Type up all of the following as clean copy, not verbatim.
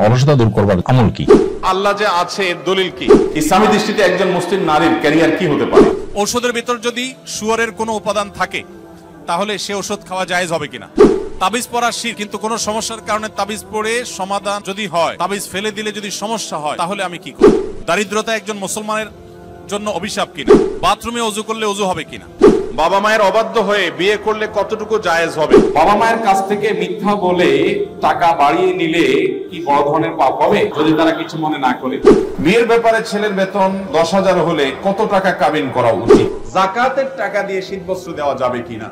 অলসতা দূর করবার আমল কি? আল্লাহ যে আছে দলিল কি? ইসলামী দৃষ্টিতে একজন মুসলিম নারীর ক্যারিয়ার কি হতে পারে? ঔষধের ভিতর যদি শুয়োরের কোনো উপাদান থাকে তাহলে সে ওষুধ খাওয়া জায়েজ হবে কিনা? তাবিজ পড়া শিরক, কিন্তু কোনো সমস্যার কারণে তাবিজ পড়ে সমাধান যদি হয়, তাবিজ ফেলে দিলে যদি সমস্যা হয়, তাহলে আমি কি করব? দারিদ্রতা একজন মুসলমানের জন্য অভিশাপ কিনা? বাথরুমে ওযু করলে ওযু হবে কিনা? বাবা মায়ের অবাধ্য হয়ে বিয়ে করলে কতটুকু জায়েজ হবে? বাবা মায়ের কাছ থেকে মিথ্যা বলে টাকা বাড়িয়ে নিলে কি বড় ধরনের পাপ হবে যদি তারা কিছু মনে না করে? বিয়ের ব্যাপারে ছেলের বেতন 10,000 হলে কত টাকা কাবিন করা উচিত? যাকাতের টাকা দিয়ে শীতবস্ত্র দেওয়া যাবে কিনা?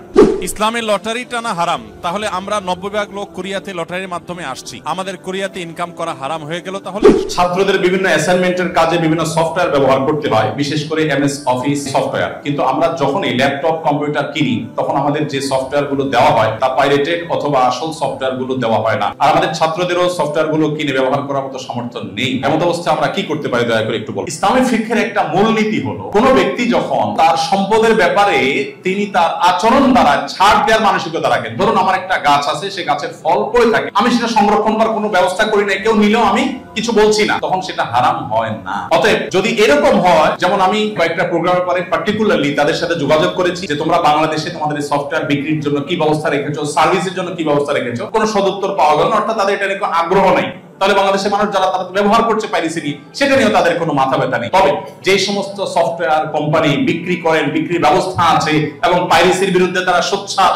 ইসলামে লটারি টানা হারাম, তাহলে আমরা 90% লোক কোরিয়াতে লটারির মাধ্যমে আসছি, আমাদের কোরিয়াতে ইনকাম করা হারাম হয়ে গেল। তাহলে ছাত্রদের বিভিন্ন অ্যাসাইনমেন্টের কাজে বিভিন্ন সফটওয়্যার ব্যবহার করতে হয়, বিশেষ করে এমএস অফিস সফটওয়্যার, কিন্তু আমরা যখনই ল্যাপটপ কম্পিউটার কিনি তখন আমাদের যে সফটওয়্যার গুলো দেওয়া হয় তা পাইরেটেড অথবা আসল সফটওয়্যার গুলো দেওয়া হয় না, আর আমাদের ছাত্রদেরও সফটওয়্যার গুলো কিনে ব্যবহার করার মতো সামর্থ্য নেই। এমন অবস্থায় আমরা কি করতে পারি দয়া করে একটু বলুন। ইসলামী ফিকহের একটা মূলনীতি হলো, কোন ব্যক্তি যখন তার সম্পদের ব্যাপারে তিনি তার আচরণ দ্বারা ছাড় দেওয়ার মানসিকতা রাখেন, ধরুন আমার একটা গাছ আছে, সে গাছের ফল পড়ে থাকে, আমি সেটা সংরক্ষণ করার কোনো ব্যবস্থা করি না, কেউ নিলেও আমি কিছু বলছি না, তখন সেটা হারাম হয় না। অতএব যদি এরকম হয়, যেমন আমি কয়েকটা প্রোগ্রামের পরে পার্টিকুলারলি তাদের সাথে যোগাযোগ করেছি যে তোমরা বাংলাদেশে তোমাদের এই সফটওয়্যার বিক্রির জন্য কি ব্যবস্থা রেখেছো, সার্ভিসের জন্য কি ব্যবস্থা রেখেছো, কোনো সদুত্তর পাওয়া গেল না, অর্থাৎ তাদের এটা নিয়ে কোনো আগ্রহ নাই, তাহলে বাংলাদেশের মানুষ যারা তারা ব্যবহার করছে পাইরেসি সেটা নিয়েও তাদের কোনো মাথা ব্যথা নেই। তবে যে সমস্ত সফটওয়্যার কোম্পানি বিক্রি করেন, বিক্রির ব্যবস্থা আছে এবং পাইরেসির বিরুদ্ধে তারা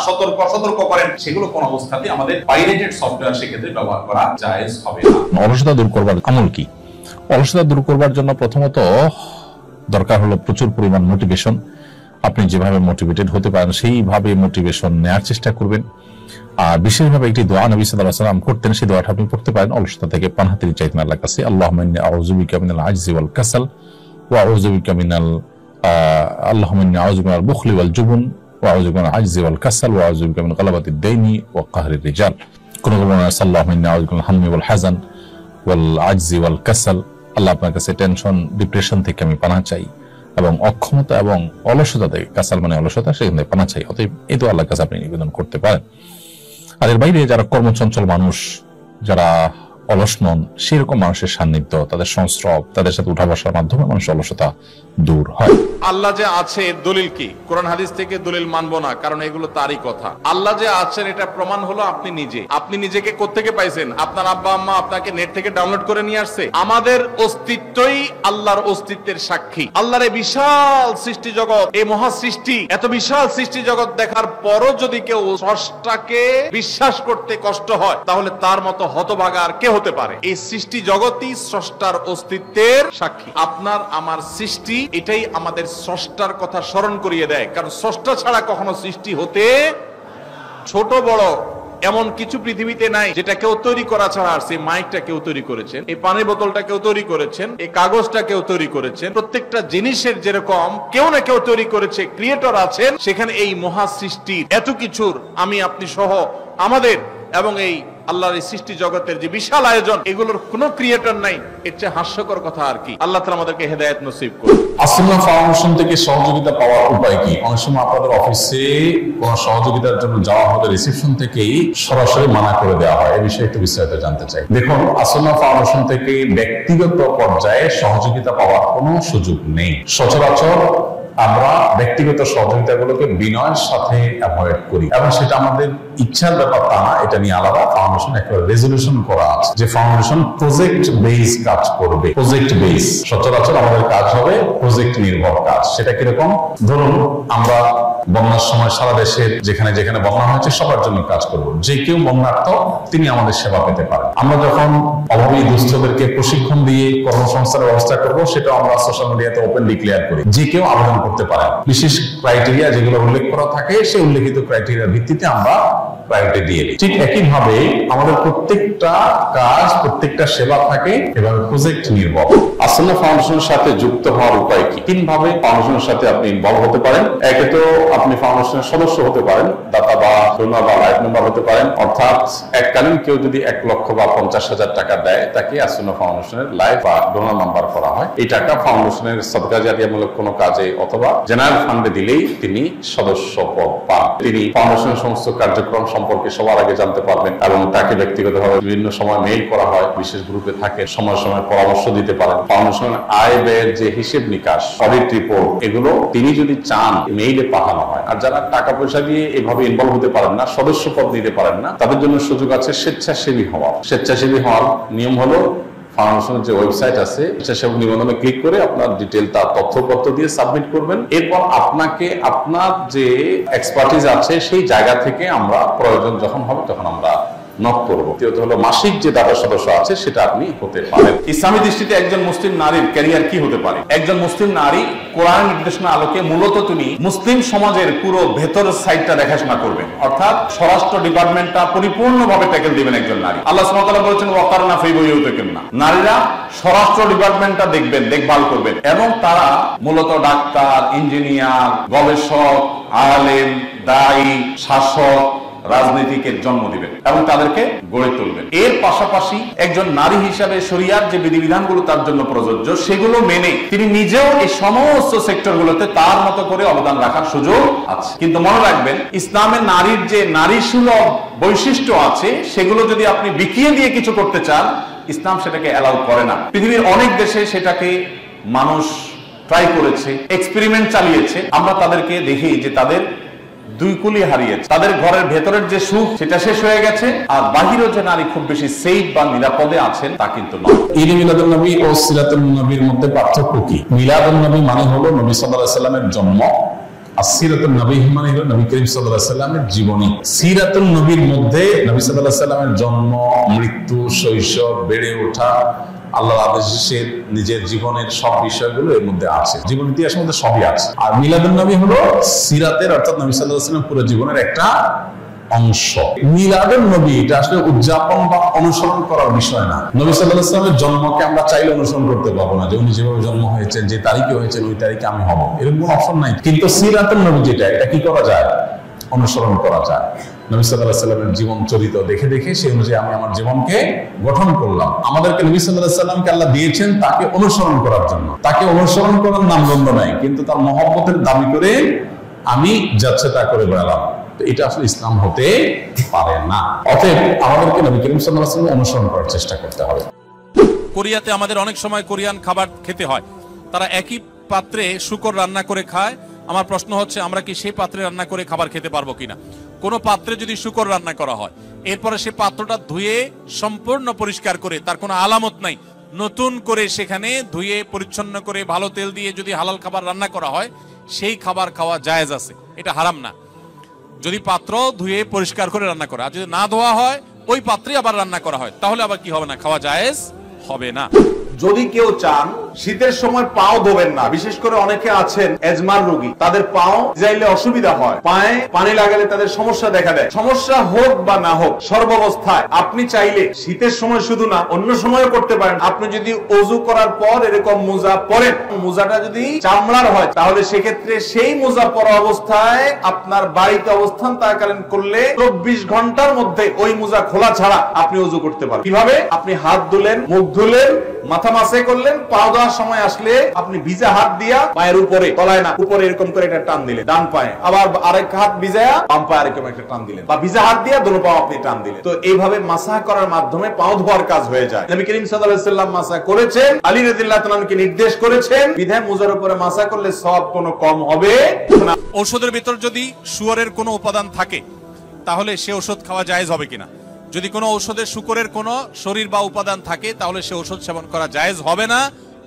সতর্ক করেন, সেগুলো কোন অবস্থাতে আমাদের পাইরেটেড সফটওয়্যার সেক্ষেত্রে ব্যবহার করা জায়েজ হবে না। অলসতা দূর করবার আমল কি? অলসতা দূর করবার জন্য প্রথমত দরকার হলো প্রচুর পরিমাণ মোটিভেশন। আপনি যেভাবে মোটিভেটেড হতে পারেন সেইভাবে মোটিভেশন নেওয়ার চেষ্টা করবেন। আর বিশেষভাবে একটি দোয়া নবী সাল্লাল্লাহু আলাইহি ওয়াসাল্লাম করতেন, সেই দোয়াটা আপনি পড়তে পারেন অলসতা থেকে পানাহাতি চাইতেন আল্লাহর কাছে। আল্লাহুম্মা ইন্নী আউযু বিকা মিনাল আজজি ওয়াল কাসাল ওয়া আউযু বিকা মিনাল আল্লাহুম্মা ইন্নী আউযু বিকা মিনাল বুখলি ওয়াল জুবন ওয়া আউযু বিকা মিনাল আজজি ওয়াল কাসাল ওয়া আউযু বিকা মিন গালাবাতিদ দাইনি ওয়া কাহরির রিজাল। কোন কোন আল্লাহুম্মা ইন্নী আউযু বিকা মিনাল হাম্মি ওয়াল হাযান ওয়াল আজজি ওয়াল কাসাল। আল্লাহ আপনার কাছে টেনশন, ডিপ্রেশন থেকে আমি পানাহ চাই এবং অক্ষমতা এবং অলসতা থেকে, কাসাল মানে অলসতা, সেখান থেকে পানাহ চাই। অতএব এই দোয়া আল্লাহর কাছে আপনি নিবেদন করতে পারেন। আর এর বাইরে যারা কর্মচঞ্চল মানুষ, যারা অলস নন, সেরকম মানুষের সান্নিধ্য, তাদের সংস্রব, তাদের সাথে উঠা বসার মাধ্যমে মানুষের অলসতা দূর হয়। আল্লাহ যে আছে দলিল কি? কোরআন হাদিস থেকে দলিল মানবো না, কারণ এগুলো তারই কথা। আল্লাহ যে আছেন এটা প্রমাণ হলো আপনি নিজে। আপনি নিজেকে কোত্থেকে পাইছেন? আপনার আব্বা আম্মা আপনাকে নেট থেকে ডাউনলোড করে নিয়ে আসছে? আমাদের অস্তিত্বই আল্লাহর অস্তিত্বের সাক্ষী। আল্লাহর এই বিশাল সৃষ্টি জগৎ, এই মহা সৃষ্টি, এত বিশাল সৃষ্টি জগৎ দেখার পরও যদি কেউ স্রষ্টাকে বিশ্বাস করতে কষ্ট হয়, তাহলে তার মতো হতভাগা আর কে হতে পারে? এই সৃষ্টি জগৎই স্রষ্টার অস্তিত্বের সাক্ষী। আপনার আমার সৃষ্টি, এটাই আমাদের স্রষ্টার কথা স্মরণ করিয়ে দেয়, কারণ স্রষ্টা ছাড়া কখনো সৃষ্টি হতে, ছোট বড় এমন কিছু পৃথিবীতে নাই যেটা কেউ তৈরি করা ছাড়া। আর সেই মাইকটা কেউ তৈরি করেছেন, এই পানির বোতলটা কেউ তৈরি করেছেন, এই কাগজটা কেউ তৈরি করেছেন, প্রত্যেকটা জিনিসের যেরকম কেউ না কেউ তৈরি করেছে, ক্রিয়েটর আছেন, সেখানে এই মহা সৃষ্টির এত কিছুর আমি আপনি সহ আমাদের এবং এই আল্লাহর এই সৃষ্টি জগতের যে বিশাল আয়োজন, এগুলোর কোনো ক্রিয়েটর নাই। এর চেয়ে হাস্যকর কথা আর কি? আল্লাহ তাআলা আমাদেরকে হেদায়েত নসিব করুন। আসুন্নাহ ফাউন্ডেশন থেকে সহযোগিতা পাওয়ার উপায় কি? অনেক সময় আপনাদের অফিসে কোন সহযোগিতার জন্য যাওয়া হলে রিসেপশন থেকেই সরাসরি মানা করে দেওয়া হয়, এই বিষয়ে একটু বিস্তারিত জানতে চাই। দেখুন, আসুন্নাহ ফাউন্ডেশন থেকে ব্যক্তিগত পর্যায়ে সহযোগিতা পাওয়ার কোনো সুযোগ নেই। সচরাচর আমরা ব্যক্তিগত সহযোগিতাগুলোকে বিনয়ের সাথে অ্যাভয়েড করি, এবং সেটা আমাদের ইচ্ছার ব্যাপার তা না। এটা নিয়ে আলাদা ফাউন্ডেশন একটা রেজলিউশন করা আছে যে ফাউন্ডেশন প্রজেক্ট বেস কাজ করবে। প্রজেক্ট বেস, সচরাচর আমাদের কাজ হবে প্রজেক্ট নির্ভর কাজ। সেটা কিরকম? ধরুন আমরা বন্যার সময় সারা দেশের যেখানে যেখানে বন্যা হয়েছে সবার জন্য কাজ করব। যে কেউ বন্যার্থ তিনি আমাদের সেবা পেতে পারেন। আমরা যখন অভাবী দুস্থদেরকে প্রশিক্ষণ দিয়ে কর্মসংস্থানের ব্যবস্থা করব, সেটা আমরা সোশ্যাল মিডিয়াতে ওপেন ডিক্লেয়ার করি, যে কেউ আবেদন করতে পারেন। বিশেষ ক্রাইটেরিয়া যেগুলো উল্লেখ করা থাকে, সেই উল্লেখিত ক্রাইটেরিয়ার ভিত্তিতে আমরা প্রায়োরিটি দিয়ে দিই। ঠিক একইভাবে আমাদের প্রত্যেকটা কাজ, প্রত্যেকটা সেবা থাকে এভাবে প্রজেক্ট নির্ভর। আসন্না ফাউন্ডেশনের সাথে যুক্ত হওয়ার উপায় কি? তিনভাবে ফাউন্ডেশনের সাথে আপনি ইনভলভ হতে পারেন। একে তো আপনি ফাউন্ডেশনের সদস্য হতে পারেন, দাতা বা ডোনার বা লাইফ মেম্বার হতে পারেন। অর্থাৎ এককালীন কেউ যদি 1 লক্ষ বা 50,000 টাকা দেয়, তাকে আসন্না ফাউন্ডেশনের লাইফ বা ডোনার নাম্বার করা হয়। এই টাকা ফাউন্ডেশনের সদকা জারিয়ামূলক কোনো কাজে অথবা জেনারেল ফান্ডে দিলেই তিনি সদস্য পদ পান। তিনি ফাউন্ডেশনের সমস্ত কার্যক্রম সম্পর্কে সবার আগে জানতে পারবেন এবং তাকে ব্যক্তিগতভাবে বিভিন্ন সময় মেইল করা হয়, বিশেষ গ্রুপে থাকে, সময় সময় পরামর্শ দিতে পারেন। ফাউন্ডেশনের আয় ব্যয়ের যে হিসেব নিকাশ, অডিট রিপোর্ট, এগুলো তিনি যদি চান মেইলে পাঠানো হয়। আর যারা টাকা পয়সা দিয়ে এভাবে ইনভলভ হতে পারেন না, সদস্য পদ নিতে পারেন না, তাদের জন্য সুযোগ আছে স্বেচ্ছাসেবী হওয়ার। স্বেচ্ছাসেবী হওয়ার নিয়ম হলো ফাউন্ডেশনের যে ওয়েবসাইট আছে স্বেচ্ছাসেবক নিবন্ধনে ক্লিক করে আপনার ডিটেল তার তথ্যপত্র দিয়ে সাবমিট করবেন। এরপর আপনাকে আপনার যে এক্সপার্টিজ আছে সেই জায়গা থেকে আমরা প্রয়োজন যখন হবে তখন আমরা নক করব। দ্বিতীয়ত হলো মাসিক যে দাতা সদস্য আছে সেটা আপনি হতে পারেন। ইসলামী দৃষ্টিতে একজন মুসলিম নারীর ক্যারিয়ার কি হতে পারে? একজন মুসলিম নারী কোরআন নির্দেশনা আলোকে মূলত তিনি মুসলিম সমাজের পুরো ভেতরের সাইডটা দেখাশোনা করবেন, অর্থাৎ স্বরাষ্ট্র ডিপার্টমেন্টটা পরিপূর্ণভাবে ট্যাকেল দিবেন একজন নারী। আল্লাহ সুবহানাহু ওয়া তাআলা বলেছেন ওয়াকারনা ফি বুয়ুতিকুন্না, নারীরা স্বরাষ্ট্র ডিপার্টমেন্টটা দেখবেন, দেখভাল করবেন এবং তারা মূলত ডাক্তার, ইঞ্জিনিয়ার, গবেষক, আলেম, দায়ী, শাসক, রাজনীতিকের জন্ম দিবেন এবং তাদেরকে গড়ে তুলবেন। এর পাশাপাশি একজন নারী হিসাবে শরিয়ার যে বিধিবিধানগুলো তার জন্য প্রযোজ্য সেগুলো মেনে তিনি নিজেও এই সমস্ত সেক্টরগুলোতে তার মতো করে অবদান রাখার সুযোগ আছে। কিন্তু মনে রাখবেন, ইসলামের নারীর যে নারী সুলভ বৈশিষ্ট্য আছে সেগুলো যদি আপনি বিকিয়ে দিয়ে কিছু করতে চান, ইসলাম সেটাকে অ্যালাউ করে না। পৃথিবীর অনেক দেশে সেটাকে মানুষ ট্রাই করেছে, এক্সপেরিমেন্ট চালিয়েছে। আমরা তাদেরকে দেখি যে তাদের দুই কুলি হারিয়েছে, তাদের ঘরের ভেতরের যে সুখ সেটা শেষ হয়ে গেছে, আর বাহিরেও যে নারী খুব বেশি সেফ বা নিরাপদে আছেন তা কিন্তু নয়। ঈদ মিলাদুন নবী ও সিরাতুন নবীর মধ্যে পার্থক্য কি? মিলাদুন নবী মানে হলো নবী সাল্লাল্লাহু আলাইহি সাল্লামের জন্ম, আর সিরাতুন নবী মানে হলো নবী করিম সাল্লাল্লাহু আলাইহি সাল্লামের জীবনী। সিরাতুন নবীর মধ্যে নবী সাল্লাল্লাহু আলাইহি সাল্লামের জন্ম, মৃত্যু, শৈশব, বেড়ে ওঠা, আল্লাহর আদেশে নিজের জীবনের সব বিষয়গুলো এর মধ্যে আছে, জীবন ইতিহাসের মধ্যে সবই আছে। আর মিলাদুন নবী হলো সিরাতের অর্থাৎ নবী সাল্লাল্লাহু আলাইহি সাল্লামের পুরো জীবনের একটা অংশ। মিলাদুন নবী এটা আসলে উদযাপন বা অনুসরণ করার বিষয় না। নবী সাল্লাল্লাহু আলাইহি সাল্লামের জন্মকে আমরা চাইলে অনুসরণ করতে পারবো না, যে উনি যেভাবে জন্ম হয়েছেন, যে তারিখে হয়েছেন, ওই তারিখে আমি হব, এরকম কোনো অপশন নাই। কিন্তু সিরাতুন নবী যেটা, এটা কি করা যায়? অনুসরণ করা যায়। নবী সাল্লাল্লাহু আলাইহি সাল্লামের জীবন চরিত্র দেখে দেখে সেই অনুযায়ী আমি আমার জীবনকে গঠন করলাম। আমাদেরকে নবী সাল্লাল্লাহু আলাইহি সাল্লামকে আল্লাহ দিয়েছেন তাকে অনুসরণ করার জন্য। তাকে অনুসরণ করার নামগন্ধ নাই, কিন্তু তার মহব্বতের দাবি করে আমি যাচ্ছে তা করে বেড়ালাম, এটা আসলে ইসলাম হতে পারে না। অতএব আমাদেরকে নবী করিম সাল্লাল্লাহু আলাইহি ওয়াসাল্লাম অনুসরণ করার চেষ্টা করতে হবে। কোরিয়াতে আমাদের অনেক সময় কোরিয়ান খাবার খেতে হয়, তারা একই পাত্রে শুকর রান্না করে খায়। আমার প্রশ্ন হচ্ছে, আমরা কি সেই পাত্রে রান্না করে খাবার খেতে পারবো কিনা? কোনো পাত্রে যদি শুকর রান্না করা হয়, এরপরে সে পাত্রটা ধুয়ে সম্পূর্ণ পরিষ্কার করে, তার কোনো আলামত নাই, নতুন করে সেখানে ধুয়ে পরিচ্ছন্ন করে ভালো তেল দিয়ে যদি হালাল খাবার রান্না করা হয়, সেই খাবার খাওয়া জায়েজ আছে, এটা হারাম না, যদি পাত্র ধুয়ে পরিষ্কার করে রান্না করা। আর যদি না ধোয়া হয়, ওই পাত্রে আবার রান্না করা হয়, তাহলে আবার কি হবে না? খাওয়া জায়েজ হবে না। যদি কেউ চান শীতের সময় পাও ধোবেন না, বিশেষ করে অনেকে আছেন এজমার রোগী, তাদের পাও যাইলে অসুবিধা হয়, পায়ে পানি লাগালে তাদের সমস্যা দেখা দেয়। সমস্যা হোক বা না হোক, সর্বাবস্থায় আপনি চাইলে শীতের সময় শুধু না অন্য সময়ও করতে পারেন। আপনি যদি ওযু করার পর এরকম মোজা পরেন, মোজাটা যদি চামড়ার হয়, তাহলে সেক্ষেত্রে সেই মোজা পরা অবস্থায় আপনার বাড়িতে অবস্থান থাকাকালীন করলে 24 ঘন্টার মধ্যে ওই মোজা খোলা ছাড়া আপনি ওযু করতে পারবেন। কিভাবে? আপনি হাত ধুলেন, মুখ ধুলেন, মাথা মাসে করলেন, পা ধোয়ার সময় আসলে আপনি ভিজা হাত দিয়া পায়ের উপরে, তলায় না, উপরে এরকম করে একটা টান দিলেন ডান পায়ে, আবার আরেক হাত ভিজায়া বাম পায়ে এরকম একটা টান দিলেন, বা ভিজা হাত দিয়া দুটো পা আপনি টান দিলেন। তো এইভাবে মাসাহ করার মাধ্যমে পাও ধোয়ার কাজ হয়ে যায়। নবী করিম সাল্লাল্লাহু আলাইহি ওয়াসাল্লাম মাসাহ করেছেন, আলী রাদিয়াল্লাহু তাআলা আনহুকে নির্দেশ করেছেন, বিধায় মুজার উপরে মাসাহ করলে সওয়াব কোনো কম হবে না। ঔষধের ভিতর যদি শুয়োরের কোনো উপাদান থাকে, তাহলে সে ওষুধ খাওয়া জায়েজ হবে কিনা? যদি কোনো ঔষধে শুকরের কোনো শরীর বা উপাদান থাকে, তাহলে সে ওষুধ সেবন করা জায়েজ হবে না।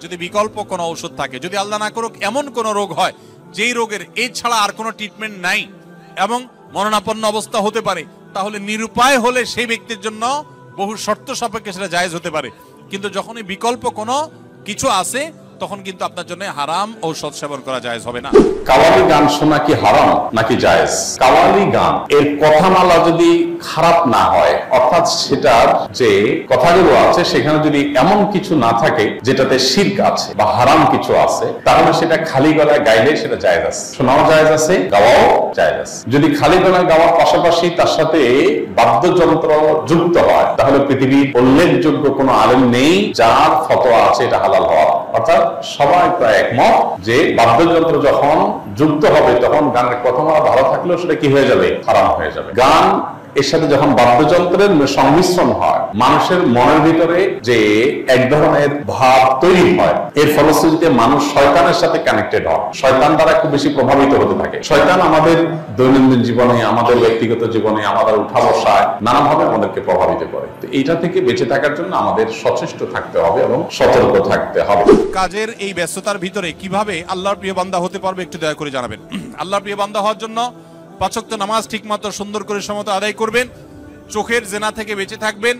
যদি বিকল্প কোনো ঔষধ থাকে, যদি আল্লাহ না করুক এমন কোনো রোগ হয় যেই রোগের এই ছাড়া আর কোনো ট্রিটমেন্ট নাই এবং মরণাপন্ন অবস্থা হতে পারে, তাহলে নিরুপায় হলে সেই ব্যক্তির জন্য বহু শর্ত সাপেক্ষে সেটা জায়েজ হতে পারে। কিন্তু যখনই বিকল্প কোনো কিছু আছে, তখন কিন্তু আপনার জন্য হারাম ঔষধ সেবন করা জায়েজ হবে না। কাওয়ালি গান শোনা কি হারাম নাকি জায়েজ? কাওয়ালি গান এর কথামালা যদি খারাপ না হয়, অর্থাৎ সেটার যে কথাগুলো আছে সেখানে যদি এমন কিছু না থাকে যেটাতে শিরক আছে বা হারাম কিছু আছে, তাহলে সেটা খালি গলায় গাইলে সেটা জায়েজ আছে, শোনাও জায়েজ আছে, গাওয়াও জায়েজ আছে। যদি খালি গলায় গাওয়ার পাশাপাশি তার সাথে বাদ্যযন্ত্র যুক্ত হয়, তাহলে পৃথিবীর উল্লেখযোগ্য কোনো আলেম নেই যার ফতোয়া আছে এটা হালাল হওয়া। অর্থাৎ সবাই প্রায় একমত যে বাদ্যযন্ত্র যখন যুক্ত হবে তখন গানের কথামালা ভালো থাকলেও সেটা কি হয়ে যাবে? হারাম হয়ে যাবে। গান এর সাথে যখন বাদ্যযন্ত্রের সংমিশ্রণ হয়, মানুষের মনের ভিতরে যে এক ধরনের ভাব তৈরি হয়, এর ফলশ্রুতিতে মানুষ শয়তানের সাথে কানেক্টেড হয়, শয়তান দ্বারা খুব বেশি প্রভাবিত হতে থাকে। শয়তান আমাদের দৈনন্দিন জীবনে, আমাদের ব্যক্তিগত জীবনে, আমাদের উঠা বসায় নানাভাবে আমাদেরকে প্রভাবিত করে। তো এইটা থেকে বেঁচে থাকার জন্য আমাদের সচেষ্ট থাকতে হবে এবং সতর্ক থাকতে হবে। কাজের এই ব্যস্ততার ভিতরে কিভাবে আল্লাহর প্রিয় বান্দা হতে পারবে একটু দয়া করে জানাবেন। আল্লাহর প্রিয় বান্দা হওয়ার জন্য 5 ওয়াক্ত নামাজ ঠিকমতো সুন্দর করে সমত আদায় করবেন, চোখের জেনা থেকে বেঁচে থাকবেন,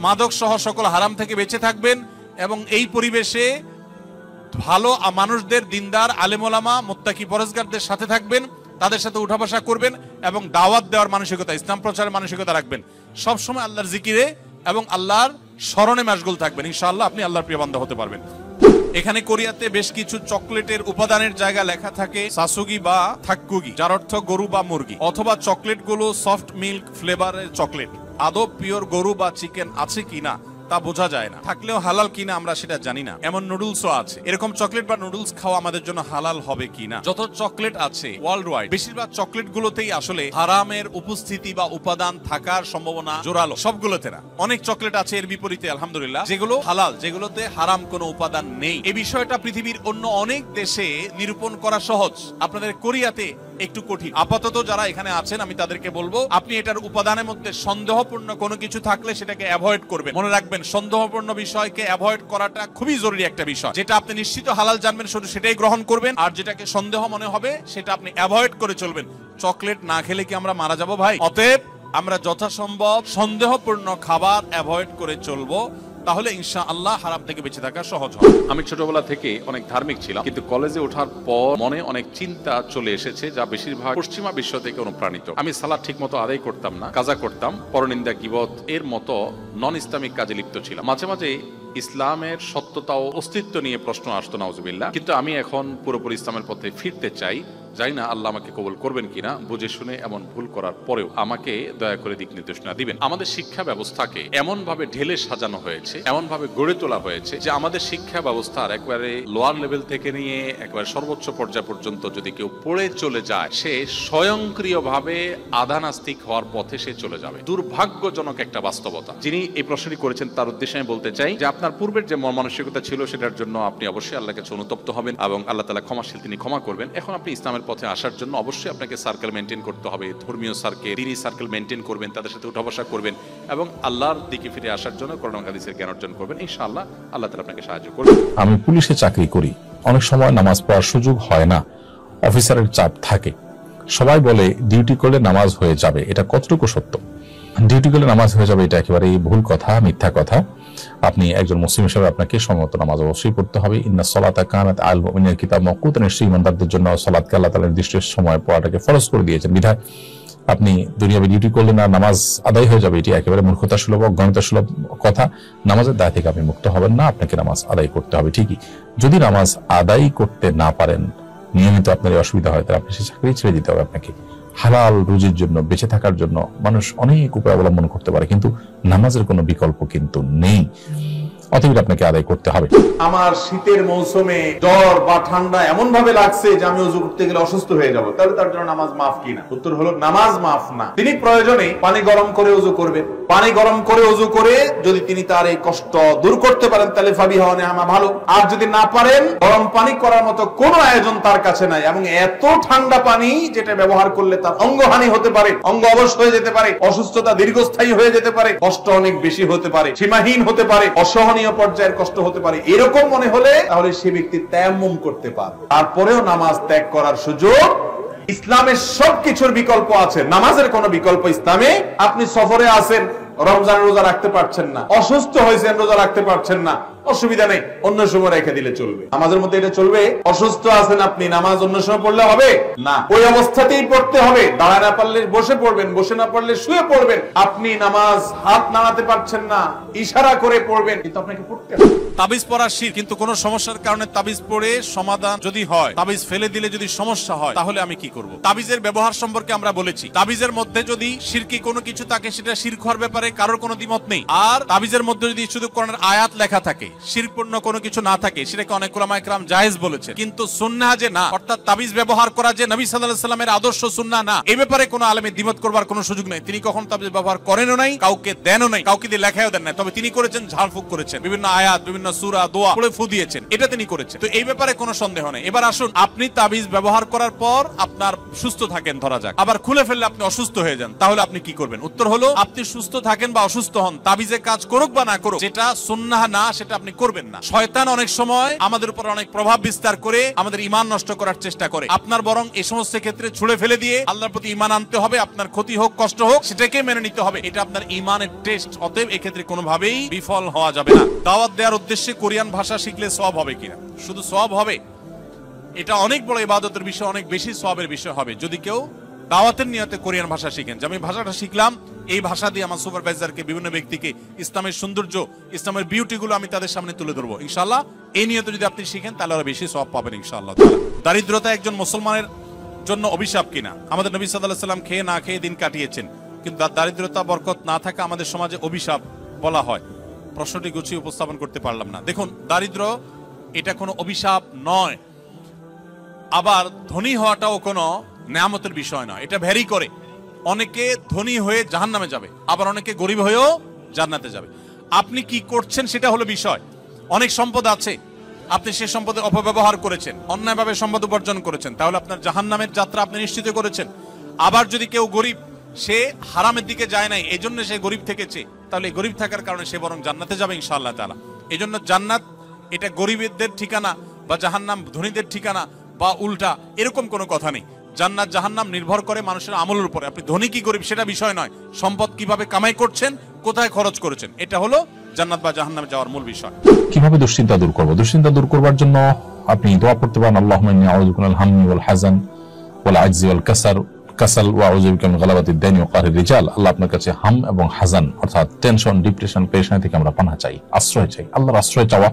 মাদক সহ সকল হারাম থেকে বেঁচে থাকবেন, এবং এই পরিবেশে ভালো মানুষদের, দিনদার, আলেম ওলামা, মুত্তাকি পরেজগারদের সাথে থাকবেন, তাদের সাথে উঠা বসা করবেন এবং দাওয়াত দেওয়ার মানসিকতা, ইসলাম প্রচারের মানসিকতা রাখবেন। সবসময় আল্লাহর জিকিরে এবং আল্লাহর স্মরণে মাশগুল থাকবেন। ইনশাআল্লাহ আপনি আল্লাহর প্রিয় বান্দা হতে পারবেন। এখানে কোরিয়াতে বেশ কিছু চকলেটের উপাদানের জায়গা লেখা থাকে সাসুগি বা থাক্কুগি, যার অর্থ গরু বা মুরগি, অথবা চকলেট গুলো সফট মিল্ক ফ্লেভারের চকলেট। আদৌ পিওর গরু বা চিকেন আছে কিনা তা বোঝা যায় না, থাকলেও হালাল কিনা আমরা সেটা জানি না। এমন নুডলসও আছে। এরকম চকলেট বা নুডলস খাওয়া আমাদের জন্য হালাল হবে কিনা? যত চকলেট আছে ওয়ার্ল্ড ওয়াইড, বেশিরভাগ চকলেট গুলোতেই আসলে হারামের উপস্থিতি বা উপাদান থাকার সম্ভাবনা জোরালো, সবগুলোতে না। অনেক চকলেট আছে এর বিপরীতে আলহামদুলিল্লাহ যেগুলো হালাল, যেগুলোতে হারাম কোনো উপাদান নেই। এই বিষয়টা পৃথিবীর অন্য অনেক দেশে নিরূপণ করা সহজ, আপনাদের কোরিয়াতে একটু কঠিন। আপাতত যারা এখানে আছেন আমি তাদেরকে বলবো, আপনি এটার উপাদানের মধ্যে সন্দেহপূর্ণ কোনো কিছু থাকলে সেটাকে অ্যাভয়েড করবেন। মনে রাখবেন, সন্দেহপূর্ণ বিষয়কে অ্যাভয়েড করাটা খুবই জরুরি একটা বিষয়। যেটা আপনি নিশ্চিত হালাল জানবেন শুধু সেটাই গ্রহণ করবেন, আর যেটাকে সন্দেহ মনে হবে সেটা আপনি অ্যাভয়েড করে চলবেন। চকলেট না খেলে কি আমরা মারা যাব ভাই? অতএব আমরা যথাসম্ভব সন্দেহপূর্ণ খাবার অ্যাভয়েড করে চলবো, তাহলে ইনশাআল্লাহ হারাম থেকে বেঁচে থাকা সহজ হবে। আমি ছোটবেলা থেকে অনেক ধার্মিক ছিলাম, কিন্তু কলেজে ওঠার পর মনে অনেক চিন্তা চলে এসেছে যা বেশিরভাগ পশ্চিমা বিশ্ব থেকে অনুপ্রাণিত। আমি সালাত ঠিক মতো আদায় করতাম না, কাজা করতাম, পরনিন্দা, গীবত এর মতো নন ইসলামিক কাজে লিপ্ত ছিলাম। মাঝে মাঝে ইসলামের সত্যতা ও অস্তিত্ব নিয়ে প্রশ্ন আসতো, নাউজুবিল্লাহ। কিন্তু আমি এখন পুরোপুরি ইসলামের পথে ফিরতে চাই। জানি না আল্লাহ আমাকে কবুল করবেন কিনা। বুঝে শুনে এমন ভুল করার পরেও আমাকে দয়া করে দিক নির্দেশনা দিবেন। আমাদের শিক্ষা ব্যবস্থাকে এমন ভাবে ঢেলে সাজানো হয়েছে, এমন ভাবে গড়ে তোলা হয়েছে যে আমাদের শিক্ষা ব্যবস্থার একবারে লোয়ার লেভেল থেকে নিয়ে একবারে সর্বোচ্চ পর্যায় পর্যন্ত যদি কেউ পড়ে চলে যায়, সে স্বয়ংক্রিয়ভাবে আধা নাস্তিক হওয়ার পথে সে চলে যাবে। দুর্ভাগ্যজনক একটা বাস্তবতা। যিনি এই প্রশ্নটি করেছেন তার উদ্দেশ্যে আমি বলতে চাই যে আপনার পূর্বের যে মানসিকতা ছিল সেটার জন্য আপনি অবশ্যই আল্লাহর কাছে অনুতপ্ত হবেন এবং আল্লাহ তাআলা ক্ষমাশীল, তিনি ক্ষমা করবেন। এখন আপনি ইসলামের পথে আসার জন্য অবশ্যই আপনাকে সার্কেল মেনটেন করতে হবে, ধর্মীয় সার্কেল, দ্বীনি সার্কেল মেনটেন করবেন, তাদের সাথে উঠা বসা করবেন এবং আল্লাহর দিকে ফিরে আসার জন্য কোরআন হাদিসের জ্ঞান অর্জন করবেন। ইনশাআল্লাহ আল্লাহ তাআলা আপনাকে সাহায্য করবেন। আমি পুলিশে চাকরি করি, অনেক সময় নামাজ পড়ার সুযোগ হয় না, অফিসারের চাপ থাকে। সবাই বলে ডিউটি করলে নামাজ হয়ে যাবে, এটা কতটুকু সত্য? ডিউটি করলে নামাজ হয়ে যাবে এটা একেবারে ভুল কথা, মিথ্যা কথা। আপনি একজন মুসলিম হিসেবে আপনাকে সময়মতো নামাজ অবশ্যই পড়তে হবে। ইন্না সলাতা কানাত আল মুমিনিল কিতাব মাওকুতান, নিশ্চয়ই ইমানদারদের জন্য সালাতকে আল্লাহ তাআলা নির্দিষ্ট সময় পড়াটাকে ফরজ করে দিয়েছেন। বিধায় আপনি দুনিয়াবি ডিউটি করলে না নামাজ আদায় হয়ে যাবে, এটি একেবারে মূর্খতা সুলভ, অজ্ঞানতা সুলভ কথা। নামাজের দায় থেকে আপনি মুক্ত হবেন না, আপনাকে নামাজ আদায় করতে হবে ঠিকই। যদি নামাজ আদায় করতে না পারেন, নিয়মিত আপনার অসুবিধা হয়, তাহলে আপনি সে চাকরি ছেড়ে দিতে হবে। আপনাকে হালাল রুজির জন্য, বেঁচে থাকার জন্য মানুষ অনেক উপায় অবলম্বন করতে পারে, কিন্তু নামাজের কোনো বিকল্প কিন্তু নেই। অতএব আপনাকে আদায় করতে হবে। আমার শীতের মৌসুমে জ্বর বা ঠান্ডা এমন ভাবে লাগছে যে আমি ওযু করতে গেলে অসুস্থ হয়ে যাব, তাহলে তার জন্য নামাজ মাফ কিনা? উত্তর হলো নামাজ মাফ না। তিনি প্রয়োজনে পানি গরম করে ওযু করবেন। পানি গরম করে ওযু করে যদি তিনি তার এই কষ্ট দূর করতে পারেন তাহলে ফাবিহা ওয়া নি'মা, ভালো। আর যদি না পারেন, গরম পানি করার মতো কোনো আয়োজন তার কাছে নাই এবং এত ঠান্ডা পানি যেটা ব্যবহার করলে তার অঙ্গহানি হতে পারে, অঙ্গ অবশ হয়ে যেতে পারে, অসুস্থতা দীর্ঘস্থায়ী হয়ে যেতে পারে, কষ্ট অনেক বেশি হতে পারে, সীমাহীন হতে পারে, অসহনীয় পর্যায়ের কষ্ট হতে পারে, এরকম মনে হলে তাহলে সে ব্যক্তি তায়াম্মুম করতে পারে। তারপরেও নামাজ ত্যাগ করার সুযোগ। ইসলামের সবকিছুর বিকল্প আছে, নামাজের কোনো বিকল্প ইসলামে। আপনি সফরে আছেন, রমজান রোজা রাখতে পারছেন না, অসুস্থ হয়েছেন, রোজা রাখতে পারছেন না, অসুবিধা নেই, অন্য সময় রেখে দিলে চলবে। নামাজের মধ্যে এটা চলবে? অসুস্থ আছেন আপনি, নামাজ অন্য সময় পড়লে হবে না, ওই অবস্থাতেই পড়তে হবে। দাঁড়ায় না পারলে বসে পড়বেন, বসে না পারলে শুয়ে পড়বেন। আপনি নামাজ হাত নাড়াতে পারছেন না, ইশারা করে পড়বেন, কিন্তু আপনাকে পড়তে হবে। তাবিজ পড়া শিরক, কিন্তু কোনো সমস্যার কারণে তাবিজ পড়ে সমাধান যদি হয়, তাবিজ ফেলে দিলে যদি সমস্যা হয়, তাহলে আমি কি করব? তাবিজের ব্যবহার সম্পর্কে আমরা বলেছি, তাবিজের মধ্যে যদি শিরকি কোনো কিছু থাকে সেটা শিরক হওয়ার ব্যাপারে কারোর কোনো দ্বিমত নেই। আর তাবিজের মধ্যে যদি শুধু কোরআনের আয়াত লেখা থাকে, শিরকপূর্ণ কোনো কিছু না থাকে, সেটাকে অনেক উলামায়ে কেরাম জায়েজ বলেছে। কিন্তু সুন্নাহ যে না, অর্থাৎ তাবিজ ব্যবহার করা যে নবী সাল্লাল্লাহু আলাইহি সাল্লামের আদর্শ সুন্নাহ না, এই ব্যাপারে কোনো আলেমের দ্বিমত করবার কোনো সুযোগ নেই। তিনি কখন তাবিজ ব্যবহার করেনও নাই, কাউকে দেনও নাই, কাউকে দিয়ে লেখাও দেন নাই। তবে তিনি করেছেন ঝাড়ফুঁক করেছেন, বিভিন্ন আয়াত, বিভিন্ন সূরা, দোয়া পড়ে ফু দিয়েছেন, এটা তিনি করেছেন। তো এই ব্যাপারে কোনো সন্দেহ নেই। এবার আসুন, আপনি তাবিজ ব্যবহার করার পর আপনার সুস্থ থাকেন ধরা যাক, আবার খুলে ফেললে আপনি অসুস্থ হয়ে যান, তাহলে আপনি কি করবেন? উত্তর হলো, আপনি সুস্থ থাকেন বা অসুস্থ হন, তাবিজে কাজ করুক বা না করুক, যেটা সুন্নাহ না সেটা আপনি করবেন না। শয়তান অনেক সময় আমাদের উপর অনেক প্রভাব বিস্তার করে আমাদের ঈমান নষ্ট করার চেষ্টা করে। আপনার বরং এই সমস্ত ক্ষেত্রে ছুড়ে ফেলে দিয়ে আল্লাহর প্রতি ঈমান আনতে হবে। আপনার ক্ষতি হোক কষ্ট হোক সেটাকে মেনে নিতে হবে, এটা আপনার ঈমানের টেস্ট। অতএব এক্ষেত্রে কোনোভাবেই বিফল হওয়া যাবে না। দাওয়াত দেওয়ার উদ্দেশ্যে কোরিয়ান ভাষা শিখলে সওয়াব হবে কিনা? শুধু সওয়াব হবে? এটা অনেক বড় ইবাদতের বিষয়, অনেক বেশি সওয়াবের বিষয় হবে যদি কেউ দাওয়াতের নিয়তে কোরিয়ান ভাষা শিখেন। যে আমি ভাষাটা শিখলাম, এই ভাষা দিয়ে আমার সুপারভাইজারকে, বিভিন্ন ব্যক্তিকে ইসলামের সৌন্দর্য, ইসলামের বিউটি গুলো আমি তাদের সামনে তুলে ধরবো ইনশাআল্লাহ। এই নিয়তে যদি আপনি শিখেন তাহলে আরো বেশি সওয়াব পাবেন ইনশাআল্লাহ। দারিদ্রতা একজন মুসলমানের জন্য অভিশাপ কিনা? আমাদের নবী সাল্লাল্লাহু আলাইহি ওয়াসাল্লাম খেয়ে না খেয়ে দিন কাটিয়েছেন, কিন্তু দারিদ্রতা বরকত না থাকা আমাদের সমাজে অভিশাপ বলা হয়। প্রশ্নটি গুছিয়ে উপস্থাপন করতে পারলাম না। দেখুন, দারিদ্র এটা কোনো অভিশাপ নয়, আবার ধনী হওয়াটাও কোনো নেয়ামতের বিষয় নয়। এটা ভ্যারি করে। অনেকে ধনী হয়ে জাহান্নামে যাবে, আবার অনেকে গরিব হয়েও জান্নাতে যাবে। আপনি কি করছেন সেটা হলো বিষয়। অনেক সম্পদ আছে, আপনি সেই সম্পদের অপব্যবহার করেছেন, অন্যায়ভাবে সম্পদ উপার্জন করেছেন, তাহলে আপনার জাহান্নামের যাত্রা আপনি নিশ্চিত করেছেন। আবার যদি কেউ গরিব, সে হারামের দিকে যায় নাই, এই জন্য সে গরিব থেকেছে, তাহলে গরিব থাকার কারণে সে বরং জান্নাতে যাবে ইনশাআল্লাহ তাআলা। এই জন্য জান্নাত এটা গরিবদের ঠিকানা বা জাহান্নাম ধনীদের ঠিকানা বা উল্টা, এরকম কোনো কথা নেই। জান্নাত জাহান্নাম নির্ভর করে মানুষের আমলের উপরে। আপনি ধনী কি গরিব সেটা বিষয় নয়, সম্পদ কিভাবে কামাই করছেন, কোথায় খরচ করেছেন, এটা হলো জান্নাত বা জাহান্নামে যাওয়ার মূল বিষয়। কিভাবে দুশ্চিন্তা দূর করব? দুশ্চিন্তা দূর করবার জন্য আপনি দোয়া পড়তে পারেন, আল্লাহুম্মা ইন্নী আউযু বিকা মিনাল হাম্মি ওয়াল হাযান ওয়াল আজজি ওয়াল কাসাল ওয়া আউযু বিকা মিন গালাবাতিদ দাইনি ওয়া কাহরির রিজাল। আল্লাহ আপনার কাছে হাম এবং হাজান অর্থাৎ টেনশন, ডিপ্রেশন, পেরেশানি থেকে আমরা পানাহ চাই, আশ্রয় চাই। আল্লাহর আশ্রয় চাওয়া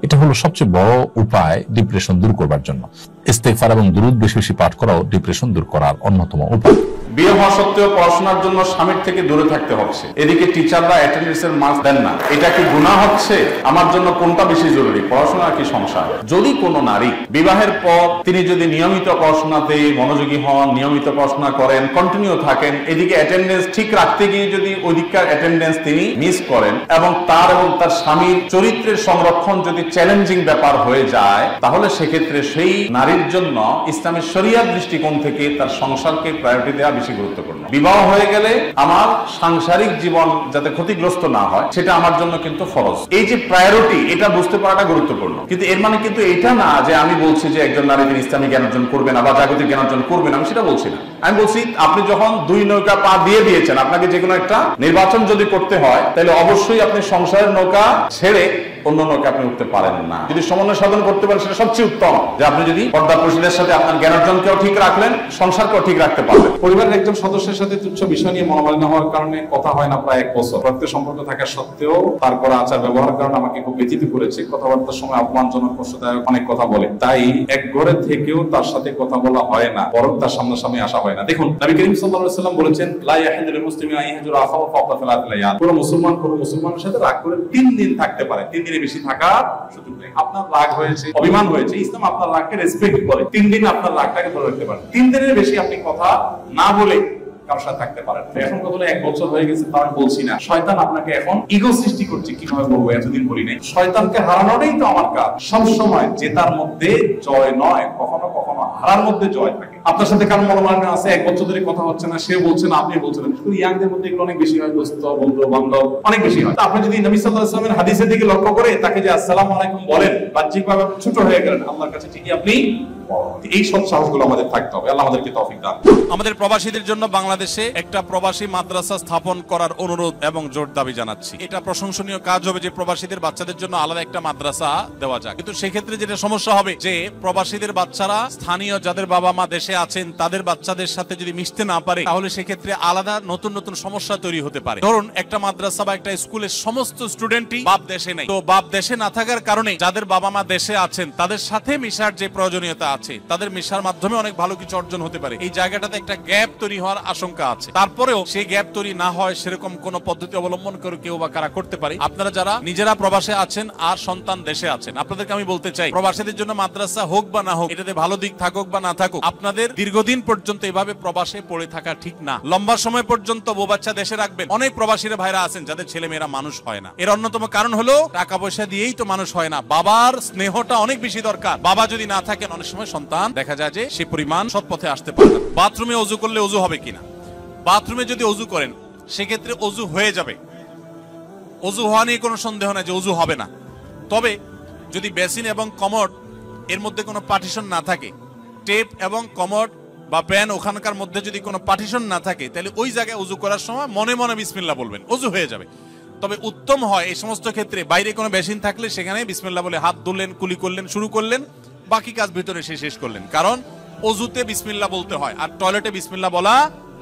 এটা হলো সবচেয়ে বড় উপায় ডিপ্রেশন দূর করবার জন্য। ইস্তেগফার এবং দুরূদ বেশি বেশি পাঠ করাও ডিপ্রেশন দূর করার অন্যতম উপায়। বিয়ে হওয়া সত্ত্বেও পড়াশোনার জন্য স্বামীর থেকে দূরে থাকতে হচ্ছে, এদিকে টিচাররা অ্যাটেন্ডেন্সের মার্কস দেন না, এটা কি গুনাহ হচ্ছে? আমার জন্য কোনটা বেশি জরুরি, পড়াশোনা কি সংসার? যদি কোনো নারী বিবাহের পর তিনি যদি নিয়মিত পড়াশোনাতে মনোযোগী হন, নিয়মিত পড়াশোনা করেন, কন্টিনিউ থাকেন, এদিকে অ্যাটেন্ডেন্স ঠিক রাখতে গিয়ে যদি ওইদিককার অ্যাটেন্ডেন্স তিনি মিস করেন এবং তার স্বামীর চরিত্রের সংরক্ষণ যদি চ্যালেঞ্জিং ব্যাপার হয়ে যায়, তাহলে সেক্ষেত্রে সেই নারীর জন্য ইসলামের শরিয়াত দৃষ্টিকোণ থেকে তার সংসারকে প্রায়োরিটি দেওয়া বেশি গুরুত্বপূর্ণ। বিবাহ হয়ে গেলে আমার সাংসারিক জীবন যাতে ক্ষতিগ্রস্ত না হয় সেটা আমার জন্য কিন্তু ফরজ। এই যে প্রায়োরিটি, এটা বুঝতে পারাটা গুরুত্বপূর্ণ। কিন্তু এর মানে কিন্তু এটা না যে আমি বলছি যে একজন নারী তিনি ইসলামী জ্ঞান অর্জন করবেন না বা জাগতিক জ্ঞান অর্জন করবেন, আমি সেটা বলছি না। আমি বলছি আপনি যখন দুই নৌকা পা দিয়ে দিয়েছেন, আপনাকে যে কোনো একটা নির্বাচন যদি করতে হয়, তাহলে অবশ্যই আপনি সংসারের নৌকা ছেড়ে অন্য নৌকা আপনি উঠতে পারেন না। যদি সমন্বয় সাধন করতে পারেন সেটা সবচেয়ে উত্তম, যে আপনি যদি পর্দা প্রশীলের সাথে আপনার জ্ঞান অর্জনকেও ঠিক রাখলেন, সংসারকেও ঠিক রাখতে পারবেন। পরিবারের একজন সদস্যের সাথে তুচ্ছ বিষয় নিয়ে মনোমালিন্য হওয়ার কারণে কথা হয় না প্রায় 1 বছর। রক্ত সম্পর্ক থাকা সত্ত্বেও তার করা আচার ব্যবহার কারণে আমাকে খুব ব্যথিত করেছে। কথাবার্তার সময় অপমানজনক, কষ্টদায়ক অনেক কথা বলে। তাই এক ঘরে থেকেও তার সাথে কথা বলা হয় না, বরং তার সামনাসামনি আসা হয় না। দেখুন, নবী করিম সাল্লাল্লাহু আলাইহি ওয়াসাল্লাম বলেছেন, লা ইয়াহিলু লিল মুসলিমি আন ইয়াহজুরা আখাহু ফাওকা সালাতি লায়াল। পুরো মুসলমানের সাথে রাগ করে 3 দিন থাকতে পারে, 3 দিনের বেশি থাকার সুযোগ নেই। আপনার রাগ হয়েছে, অভিমান হয়েছে, ইসলাম আপনার রাগকে রেসপেক্ট করে। 3 দিন আপনার রাগটাকে ধরে রাখতে পারেন। 3 দিনের বেশি আপনি কথা না বলে কারোর সাথে থাকতে পারেন। এখন কত 1 বছর হয়ে গেছে, তা আমি বলছি না। শয়তান আপনাকে এখন ইগো সৃষ্টি করছে, কিভাবে বলবো, এতদিন বলি নাই। শয়তানকে হারানোটাই তো আমার কাজ। সব সময় জেতার মধ্যে জয় নয়, কখনো কখনো হারার মধ্যে জয় থাকে। আপনার সাথে কারণ মনোমালিন্য আছে, 1 বছর ধরে কথা হচ্ছে না, সে বলছে না, আপনি বলছেন না, শুধু ইয়াংদের মধ্যে এগুলো অনেক বেশি হয়, দোস্ত বন্ধু বান্ধব অনেক বেশি হয়। আপনি যদি নবী সাল্লাল্লাহু আলাইহি ওয়াসাল্লামের হাদিসের দিকে লক্ষ্য করে তাকে যে আসসালামু আলাইকুম বলেন, বাহ্যিকভাবে ছোট হয়ে গেলেন, আল্লাহর কাছে ঠিকই আপনি এই সব সাহসগুলো আমাদের থাকতে হবে। আল্লাহ আমাদেরকে তৌফিক দান। আমাদের প্রবাসীদের জন্য বাংলাদেশে একটা প্রবাসী মাদ্রাসা স্থাপন করার অনুরোধ এবং জোর দাবি জানাচ্ছি। এটা প্রশংসনীয় কাজ হবে যে প্রবাসীদের বাচ্চাদের জন্য আলাদা একটা মাদ্রাসা দেওয়া যাক, কিন্তু সেক্ষেত্রে যেটা সমস্যা হবে যে প্রবাসীদের বাচ্চারা স্থানীয় যাদের বাবা মা দেশে আছেন তাদের বাচ্চাদের সাথে যদি মিশতে না পারে, তাহলে সেক্ষেত্রে আলাদা নতুন নতুন সমস্যা তৈরি হতে পারে। ধরুন একটা মাদ্রাসা বা একটা স্কুলের সমস্ত স্টুডেন্টই বাপ দেশে নেই, তো বাপ দেশে না থাকার কারণে যাদের বাবা মা দেশে আছেন তাদের সাথে মিশার যে প্রয়োজনীয়তা আছে, তাদের মিশার মাধ্যমে অনেক ভালো কিছু অর্জন হতে পারে। এই জায়গাটাতে একটা গ্যাপ তৈরি হওয়ার আশঙ্কা আছে। তারপরেও সেই গ্যাপ তৈরি না হয় সেরকম কোন পদ্ধতি অবলম্বন করে কেউ বা কারা করতে পারে। আপনারা যারা নিজেরা প্রবাসে আছেন আর সন্তান দেশে আছেন, আপনাদেরকে আমি বলতে চাই, প্রবাসীদের জন্য মাদ্রাসা হোক বা না হোক, এটাতে ভালো দিক থাকুক বা না থাকুক, আপনাদের দীর্ঘদিন পর্যন্ত এভাবে প্রবাসে পড়ে থাকা ঠিক না। লম্বা সময় পর্যন্ত বউ বাচ্চা দেশে রাখবেন। অনেক প্রবাসীরা ভাইরা আছেন যাদের ছেলে মেয়েরা মানুষ হয় না। এর অন্যতম কারণ হলো টাকা পয়সা দিয়েই তো মানুষ হয় না। বাবার স্নেহটা অনেক বেশি দরকার। বাবা যদি না থাকেন অনেক সময় সন্তান দেখা যায় যে সে পরিমাণ সৎ পথে আসতে পারে না। বাথরুমে ওযু করলে ওযু হবে কিনা? বাথরুমে যদি ওযু করেন সেক্ষেত্রে ওযু হয়ে যাবে, ওযু হওয়া নিয়ে কোনো সন্দেহ নাই যে ওযু হবে না। তবে যদি বেসিন এবং কমোড এর মধ্যে কোনো পার্টিশন না থাকে, টেপ এবং কমোড বা প্যান ওখানকার মধ্যে যদি কোনো পার্টিশন না থাকে, তাহলে ওই জায়গায় ওযু করার সময় মনে মনে বিসমিল্লাহ বলবেন, ওযু হয়ে যাবে। তবে উত্তম হয় এই সমস্ত ক্ষেত্রে বাইরে কোনো বেসিন থাকলে সেখানে বিসমিল্লাহ বলে হাত ধুলেন, কুলি করলেন, শুরু করলেন, বাকি কাজ ভিতরে শেষ করলেন। কারণ ওযুতে বিসমিল্লাহ বলতে হয় আর টয়লেটে বিসমিল্লাহ বলা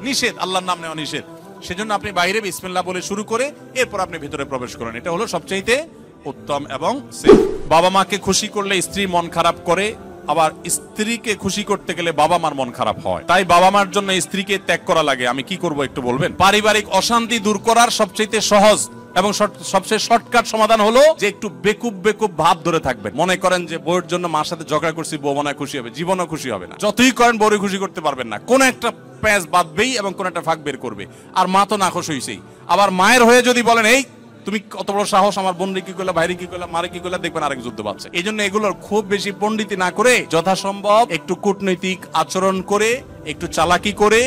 নিষেধ, আল্লাহর নাম নেওয়া নিষেধ। সেজন্য আপনি বাইরে বিসমিল্লাহ বলে শুরু করে এরপর আপনি ভিতরে প্রবেশ করেন, এটা হলো সবচাইতে উত্তম এবং সেফ। বাবা মাকে খুশি করলে স্ত্রী মন খারাপ করে, আবার স্ত্রীকে খুশি করতে গেলে বাবা মার মন খারাপ হয়। তাই বাবা মার জন্য স্ত্রীকে ত্যাগ করা লাগে। আমি কি করব একটু বলবেন? পারিবারিক অশান্তি দূর করার সবচেয়ে সহজ এবং সবচেয়ে শর্টকাট সমাধান হলো যে একটু বেকুব বেকুব ভাব ধরে থাকবেন। মনে করেন যে বউয়ের জন্য মার সাথে ঝগড়া করছি, বউ মনে হয় খুশি হবে, জীবনও খুশি হবে না। যতই করেন বউরে খুশি করতে পারবেন না, কোন একটা প্যাঁচ বাঁধবেই এবং কোন একটা ফাঁক বের করবে। আর মা তো নাখোশ হইছেই। আবার মায়ের হয়ে যদি বলেন এই তুমি কত বড় সাহস, আমার বোনরে কি করলা, ভাইরে কি করলা, মারে কি করলা, দেখবেন আরেক যুদ্ধ পাচ্ছে। এই জন্য এগুলোর খুব বেশি পণ্ডিতি না করে যথাসম্ভব একটু কূটনৈতিক আচরণ করে, একটু চালাকি করে,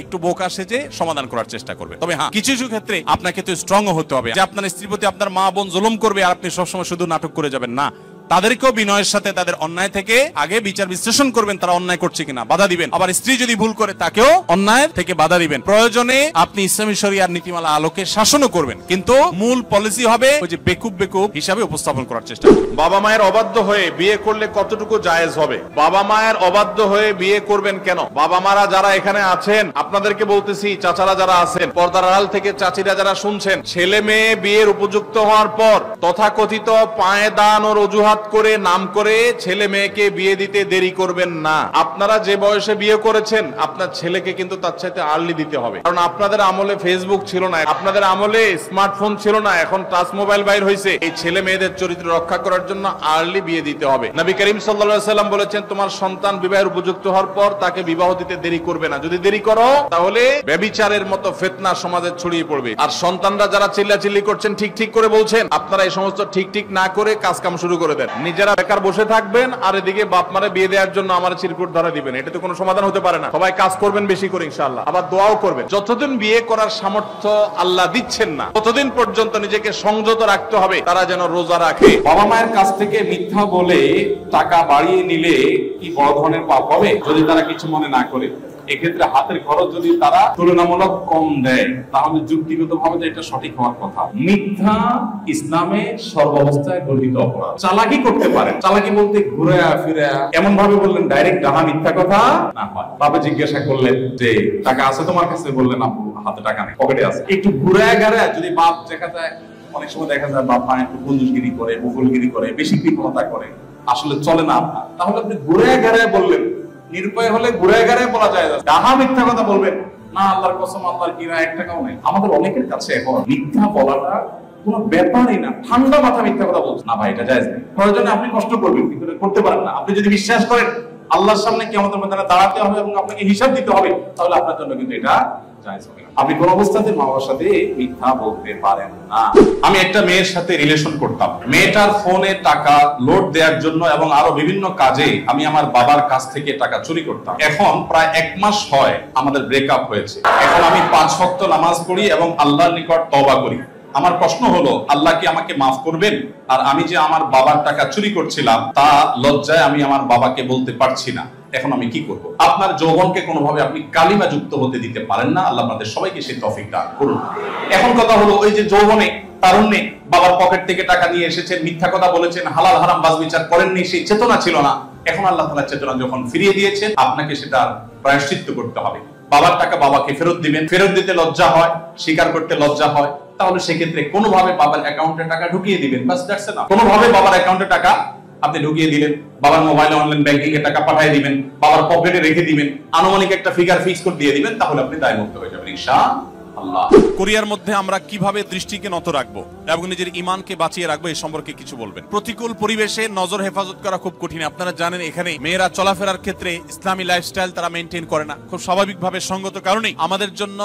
একটু বোকা সেজে সমাধান করার চেষ্টা করবে। তবে হ্যাঁ, কিছু কিছু ক্ষেত্রে আপনাকে তো স্ট্রং হতে হবে যে আপনার স্ত্রীর প্রতি আপনার মা বোন জুলুম করবে আর আপনি সবসময় শুধু নাটক করে যাবেন না। তাদেরকেও বিনয়ের সাথে তাদের অন্যায় থেকে আগে বিচার বিশ্লেষণ করবেন, তারা অন্যায় করছে কিনা, বাধা দিবেন। আবার স্ত্রী যদি ভুল করে তাকেও অন্যায় থেকে বাধা দিবেন। প্রয়োজনে আপনি ইসলামী শরিয়ার নীতিমালা আলোকে শাসনও করবেন, কিন্তু মূল পলিসি হবে ওই যে বেকুব বেকুব হিসাবে উপস্থাপন করার চেষ্টা করবেন। বাবা মায়ের অবাধ্য হয়ে বিয়ে করলে কতটুকু জায়েজ হবে? বাবা মায়ের অবাধ্য হয়ে বিয়ে করবেন কেন? বাবা মারা যারা এখানে আছেন, আপনাদেরকে বলতেছি, চাচারা যারা আছেন, পর্দার আড়াল থেকে চাচিরা যারা শুনছেন, ছেলে মেয়ে বিয়ের উপযুক্ত হওয়ার পর তথাকথিত পায়ে দান ও অজুহাত করে নাম করে ছেলে মেয়েকে বিয়ে দিতে দেরি করবেন না। আপনারা যে বয়সে বিয়ে করেছেন আপনার ছেলেকে কিন্তু তার চাইতে আর্লি দিতে হবে। কারণ আপনাদের আমলে ফেসবুক ছিল না, আপনাদের আমলে স্মার্টফোন ছিল না, এখন টাচ মোবাইল বাইর হয়েছে। এই ছেলে মেয়েদের চরিত্র রক্ষা করার জন্য আর্লি বিয়ে দিতে হবে। নবী করিম সাল্লাল্লাহু আলাইহি সাল্লাম বলেছেন, তোমার সন্তান বিবাহের উপযুক্ত হওয়ার পর তাকে বিবাহ দিতে দেরি করবে না। যদি দেরি করো তাহলে ব্যভিচারের মতো ফিতনা সমাজে ছড়িয়ে পড়বে। আর সন্তানরা যারা চিল্লাচিল্লি করছেন, ঠিক ঠিক করে বলছেন, আপনারা এই সমস্ত ঠিক ঠিক না করে কাজ কাম শুরু করে দেন। নিজেরা বেকার বসে থাকবেন আর এদিকে বাপ মারে বিয়ে দেওয়ার জন্য আমার চিরকুট ধরা দিবেন, এটা তো কোনো সমাধান হতে পারে না। সবাই কাজ করবেন বেশি করে ইনশাআল্লাহ, আবার দোয়াও করবেন। যতদিন বিয়ে করার সামর্থ্য আল্লাহ দিচ্ছেন না ততদিন পর্যন্ত নিজেকে সংযত রাখতে হবে, তারা যেন রোজা রাখে। বাবা মায়ের কাছ থেকে মিথ্যা বলে টাকা বাড়িয়ে নিলে কি বড় ধরনের পাপ হবে যদি তারা কিছু মনে না করে? এক্ষেত্রে হাতের খরচ যদি তারা তুলনামূলক কম দেয় তাহলে যুক্তিগত ভাবে এটা সঠিক হওয়ার কথা। মিথ্যা ইসলামে সর্বাবস্থায় গর্হিত অপরাধ। চালাকি করতে পারেন, চালাকি বলতে ঘুরে ফিরে এমন ভাবে বললেন ডাইরেক্ট ডাহা মিথ্যা কথা না হয়। বাবা জিজ্ঞাসা করলেন যে টাকা আছে তোমার কাছে, বললেন আপু হাতে টাকা নেই, পকেটে আছে। একটু ঘুরে গেলে যদি বাপ দেখা যায়, অনেক সময় দেখা যায় বাপ মা একটু বন্ধুগিরি করে, বকুলগিরি করে, বেশি কৃপণতা করে, আসলে চলে না আপনার, তাহলে আপনি ঘুরে গেলে বললেন। নিরুপায় হলে ঘুরে গেলে বলা যায় ডাহা মিথ্যা কথা বলবেন না, আল্লাহর কসম আল্লাহর কিনা 1 টাকাও নেই। আমাদের অনেকের কাছে এখন মিথ্যা বলাটা কোনো ব্যাপারই না, ঠান্ডা মাথা মিথ্যা কথা বলছে না, ভাই এটা জায়েজ নেই। প্রয়োজনে আপনি কষ্ট করবেন কিন্তু করতে পারেন না। আপনি যদি বিশ্বাস করেন আল্লাহর সামনে কিয়ামতের ময়দানে দাঁড়াতে হবে এবং আপনাকে হিসাব দিতে হবে, তাহলে আপনার জন্য কিন্তু এটা জায়েজ হবে না। আপনি কোন অবস্থাতে মা বাবার সাথে মিথ্যা বলতে পারেন না। আমি একটা মেয়ের সাথে রিলেশন করতাম, মেয়েটার ফোনে টাকা লোড দেওয়ার জন্য এবং আরো বিভিন্ন কাজে আমি আমার বাবার কাছ থেকে টাকা চুরি করতাম। এখন প্রায় 1 মাস হয় আমাদের ব্রেকআপ হয়েছে। এখন আমি 5 ওয়াক্ত নামাজ পড়ি এবং আল্লাহর নিকট তওবা করি। আমার প্রশ্ন হলো, আল্লাহ কি আমাকে মাফ করবেন? আর আমি যে আমার বাবার টাকা চুরি করছিলাম তা লজ্জায় আমি আমার বাবাকে বলতে পারছি না। এখন আমি কি করব? আপনার যৌবনকে কোনোভাবে আপনি কালিমা যুক্ত হতে দিতে পারেন না। আল্লাহ আপনাদের সবাইকে সেই তৌফিক দান করুন। এখন কথা হলো, ওই যে যৌবনে তারুণ্যে বাবার পকেট থেকে টাকা নিয়ে এসেছেন, মিথ্যা কথা বলেছেন, হালাল হারাম বাজ বিচার করেননি, সেই চেতনা ছিল না। এখন আল্লাহ তাআলা চেতনা যখন ফিরিয়ে দিয়েছেন, আপনাকে সেটার প্রায়শ্চিত্ত করতে হবে। বাবার টাকা বাবাকে ফেরত দিবেন, ফেরত দিতে লজ্জা হয়, স্বীকার করতে লজ্জা হয়, তাহলে সেক্ষেত্রে কোনোভাবে বাবার অ্যাকাউন্টে টাকা ঢুকিয়ে দিবেন, বাস দ্যাটস এনাফ। কোনোভাবে বাবার অ্যাকাউন্টে টাকা আপনি ঢুকিয়ে দিলেন, বাবার মোবাইলে অনলাইন ব্যাংকিং এ টাকা পাঠিয়ে দিবেন, বাবার পকেটে রেখে দিবেন, আনুমানিক একটা ফিগার ফিক্স করে দিয়ে দিবেন, তাহলে আপনি দায়মুক্ত হয়ে যাবেন ইনশাআল্লাহ। কোরিয়ার মধ্যে আমরা কিভাবে দৃষ্টিকে নত রাখবো এবং নিজের ঈমানকে বাঁচিয়ে রাখবো এই সম্পর্কে কিছু বলবেন। প্রতিকূল পরিবেশে নজর হেফাজত করা খুব কঠিন। আপনারা জানেন এখানে মেয়েরা চলাফেরার ক্ষেত্রে ইসলামী লাইফস্টাইল তারা মেনটেন করে না, খুব স্বাভাবিকভাবে সঙ্গত কারণেই আমাদের জন্য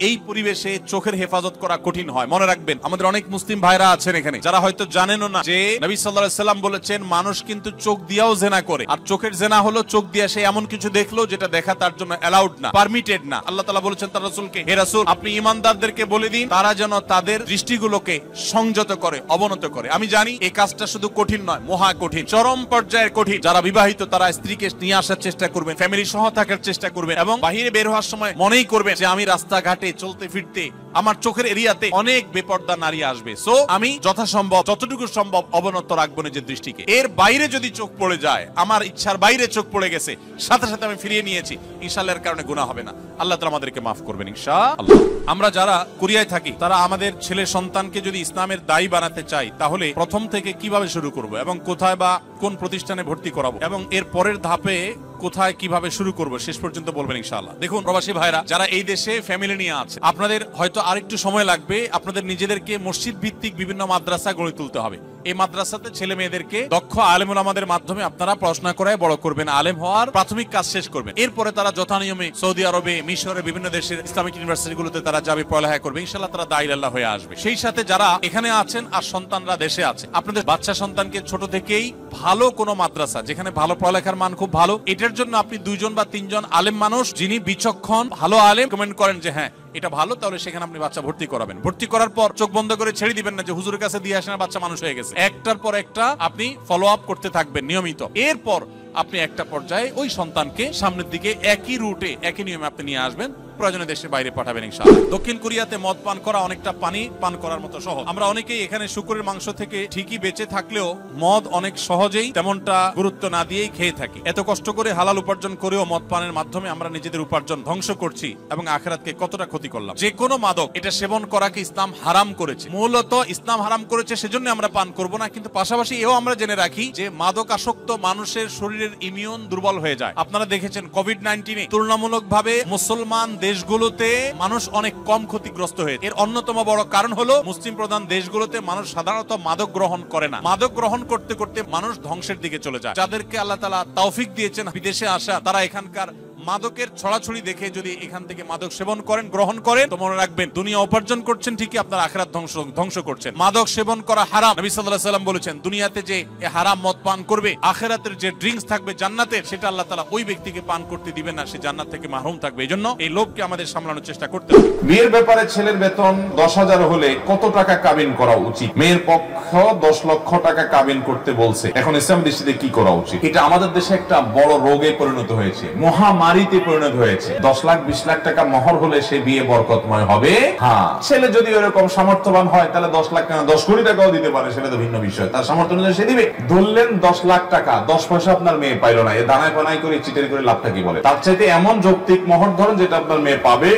এই পরিবেশে চোখের হেফাজত করা কঠিন হয়। মনে রাখবেন, আমাদের অনেক মুসলিম ভাইরা আছেন এখানে যারা হয়তো জানেনও না যে নবী সাল্লাল্লাহু আলাইহি সাল্লাম বলেছেন মানুষ কিন্তু চোখ দিয়েও জেনা করে, আর চোখের জেনা হলো চোখ দিয়ে সে এমন কিছু দেখলো যেটা দেখা তার জন্য অ্যালাউড না, পারমিটেড না। আল্লাহ তাআলা বলেছেন তার রাসূলকে, হে রাসূল আপনি ঈমানদারদেরকে বলে দিন তারা যেন তাদের দৃষ্টিগুলোকে সংযত করে, অবনত করে। আমি জানি এই কাজটা শুধু কঠিন নয়, মহা কঠিন, চরম পর্যায়ের কঠিন। যারা বিবাহিত তারা স্ত্রীকে নিয়ে আসার চেষ্টা করবেন, ফ্যামিলি সহ থাকার চেষ্টা করবেন এবং বাইরে বের হওয়ার সময় মনেই করবেন যে আমি রাস্তাঘাটে চলতে ফিরতে আমার চোখের এরিয়াতে অনেক বেপর্দা নারী আসবে, সো আমি যথাসম্ভব যতটুকু সম্ভব অবনত রাখবো নিজের দৃষ্টিকে। এর বাইরে যদি চোখ পড়ে যায়, আমার ইচ্ছার বাইরে চোখ পড়ে গেছে, সাথে সাথে আমি ফিরিয়ে নিয়েছি, ইনশাআল্লাহ এর কারণে গুনাহ হবে না। আল্লাহ তাআলা আমাদেরকে মাফ করবেন ইনশাআল্লাহ। আমরা যারা কোরিয়ায় থাকি তারা আমাদের ছেলে সন্তানকে যদি ইসলামের দায়ী বানাতে চাই, তাহলে প্রথম থেকে কিভাবে শুরু করব এবং কোথায় বা কোন প্রতিষ্ঠানে ভর্তি করাবো এবং এর পরের ধাপে কোথায় কিভাবে শুরু করব শেষ পর্যন্ত বলবেন ইনশাআল্লাহ। দেখুন প্রবাসী ভাইরা যারা এই দেশে ফ্যামিলি নিয়ে আছে, আপনাদের হয়তো আরেকটু সময় লাগবে। আপনাদের নিজেদেরকে মসজিদ ভিত্তিক বিভিন্ন মাদ্রাসা গড়ে তুলতে হবে। এই মাদ্রাসাতে ছেলে মেয়েদেরকে দক্ষ আলেম ওলামাদের মাধ্যমে আপনারা পড়াশোনা করায় বড় করবেন, আলেম হওয়ার প্রাথমিক কাজ শেষ করবেন। এরপরে তারা যথানিয়মে সৌদি আরবে, মিশরে, বিভিন্ন দেশের ইসলামিক ইউনিভার্সিটিগুলোতে তারা যাবে, পড়ালেখা করবে, ইনশাআল্লাহ তারা দায়ী আল্লাহ হয়ে আসবে। সেই সাথে যারা এখানে আছেন আর সন্তানরা দেশে আছে, আপনাদের বাচ্চা সন্তানকে ছোট থেকেই ভালো কোনো মাদ্রাসা যেখানে ভালো পড়ালেখার মান খুব ভালো, এটার জন্য আপনি 2 জন বা 3 জন আলেম মানুষ যিনি বিচক্ষণ ভালো আলেম কমেন্ট করেন যে হ্যাঁ এটা ভালো, তাহলে সেখানে আপনি বাচ্চা ভর্তি করাবেন। ভর্তি করার পর চোখ বন্ধ করে ছেড়ে দিবেন না যে হুজুরের কাছে দিয়ে আসেন বাচ্চা মানুষ হয়ে গেছে। একটার পর একটা আপনি ফলো আপ করতে থাকবেন নিয়মিত। এরপর আপনি একটা পর্যায়ে ওই সন্তানকে সামনের দিকে একই রুটে একই নিয়মে আপনি নিয়ে আসবেন, প্রয়োজনে দেশের বাইরে পাঠাবেন ইনশাআল্লাহ। দক্ষিণ কোরিয়াতে মদ পান করা অনেকটা পানি পান করার মতো সহজ। আমরা অনেকেই এখানে শুকরের মাংস থেকে ঠিকই বেঁচে থাকলেও মদ অনেক সহজেই তেমনটা গুরুত্ব না দিয়েই খেয়ে থাকি। এত কষ্ট করে হালাল উপার্জন করেও মদ পানের মাধ্যমে আমরা নিজেদের উপার্জন ধ্বংস করছি এবং আখিরাতকে কতটা ক্ষতি করলাম। যে কোনো মাদক এটা সেবন করাকে ইসলাম হারাম করেছে, মূলত ইসলাম হারাম করেছে সেজন্য আমরা পান করব না। কিন্তু পাশাপাশি এও আমরা জেনে রাখি যে মাদক আসক্ত মানুষের শরীরের ইমিউন দুর্বল হয়ে যায়। আপনারা দেখেছেন কোভিড-19 তুলনামূলকভাবে মুসলমান দেশগুলোতে মানুষ অনেক কম ক্ষতিগ্রস্ত হয়েছে। এর অন্যতম বড় কারণ হলো মুসলিম প্রধান দেশগুলোতে মানুষ সাধারণত মাদক গ্রহণ করে না। মাদক গ্রহণ করতে করতে মানুষ ধ্বংসের দিকে চলে যায়। যাদেরকে আল্লাহ তাআলা তৌফিক দিয়েছেন বিদেশে আসা, তারা এখানকার মাদকের ছড়াছড়ি দেখে যদি এখান থেকে মাদক সেবন করেন, গ্রহণ করেন, তো মনে রাখবেন দুনিয়া উপার্জন করছেন ঠিকই, আপনার আখিরাত ধ্বংস করছেন। মাদক সেবন করা হারাম। নবী সাল্লাল্লাহু আলাইহি ওয়াসাল্লাম বলেছেন দুনিয়াতে যে হারাম মদ পান করবে, আখিরাতের যে ড্রিঙ্কস থাকবে জান্নাতের, সেটা আল্লাহ তাআলা ওই ব্যক্তিকে পান করতে দিবেন না, সে জান্নাত থেকে মাহরুম থাকবে। এইজন্য এই লোভকে আমাদের সামলানোর চেষ্টা করতে হবে। বিয়ের ব্যাপারে ছেলের বেতন 10,000 হলে কত টাকা কাবিন করা উচিত? মেয়ের পক্ষ 10 লক্ষ টাকা কাবিন করতে বলছে, এখন ইসলাম দৃষ্টিতে কি করা উচিত? এটা আমাদের দেশে একটা বড় রোগে পরিণত হয়েছে, মহামারীতে পরিণত হয়েছে। 10 লাখ 20 লাখ টাকা মহর হলে সে বিয়ে বরকতময় হবে। হ্যাঁ, ছেলে যদি এরকম সামর্থ্যবান হয় তাহলে 10 লাখ টাকা 10 কোটি টাকাও দিতে পারে, সেটা তো ভিন্ন বিষয়, তার সামর্থ্য অনুযায়ী সে দিবে। ধরলেন 10 লাখ টাকা, 10 পয়সা আপনার মেয়ে পাইল না, এ দানায় পানায় করে চিটারি করে লাভটা কি বলে? তার চাইতে এমন যৌক্তিক মহর ধরেন যেটা আপনার মেয়ে পাবে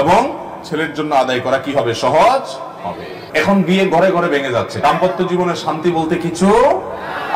এবং ছেলের জন্য আদায় করা কি হবে? সহজ হবে। এখন বিয়ে ঘরে ঘরে ভেঙে যাচ্ছে, দাম্পত্য জীবনের শান্তি বলতে কিছু।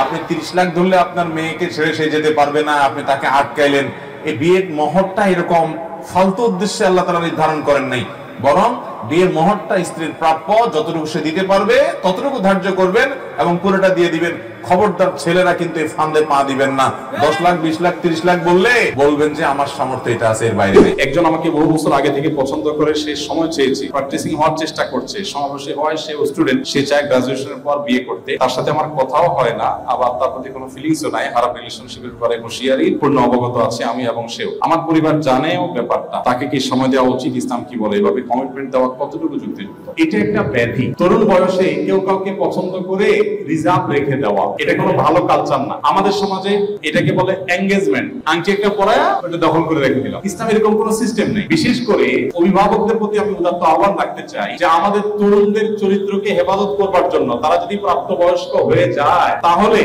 আপনি 30 লাখ ধরলে আপনার মেয়েকে ছেড়ে সে যেতে পারবে না, আপনি তাকে আটকাইলেন। এই বিয়ের মহরটা এরকম ফালতু উদ্দেশ্যে আল্লাহ তাআলা নির্ধারণ করেন নাই, বরং বিয়ের মহরটা স্ত্রীর প্রাপ্য, যতটুকু সে দিতে পারবে ততটুকু ধার্য করবেন এবং পুরোটা দিয়ে দিবেন। খবরদার ছেলেরা কিন্তু এই ফান্দে পা দিবেন না। 10 লাখ 20 লাখ 30 লাখ বললে বলবেন যে আমার সামর্থ্য এটা আছে, এর বাইরে নেই। একজন আমাকে বহু বছর আগে থেকে পছন্দ করে, সে সময় চেয়েছে, প্র্যাকটিসিং হওয়ার চেষ্টা করছে, সমাবেশে হয়, সে স্টুডেন্ট, সে চায় গ্রাজুয়েশনের পর বিয়ে করতে। তার সাথে আমার কথাও হয় না, আবার তার প্রতি কোনো ফিলিংসও নাই, হারাম রিলেশনশিপের ব্যাপারে হুঁশিয়ারি পূর্ণ অবগত আছে আমি এবং সেও। আমার পরিবার জানেও ব্যাপারটা, তাকে কি সময় দেওয়া উচিত, ইসলাম কি বলে, এভাবে কমিটমেন্ট দেওয়া কতটুকু যুক্তিযুক্ত। এটা একটা ব্যাধি। তরুণ বয়সে কেউ কাউকে পছন্দ করে রিজার্ভ রেখে দেওয়া, এটা কোনো ভালো কালচার না। আমাদের সমাজে এটাকে বলে এঙ্গেজমেন্ট। আংটি একটা পরায়া ওটা দখল করে রেখে দিলাম। ইসলাম এরকম কোনো সিস্টেম নেই। বিশেষ করে অভিভাবকদের প্রতি আমি উদাত্ত আহ্বান রাখতে চাই যে আমাদের তরুণদের চরিত্রকে হেফাজত করবার জন্য তারা যদি প্রাপ্তবয়স্ক হয়ে যায়, তাহলে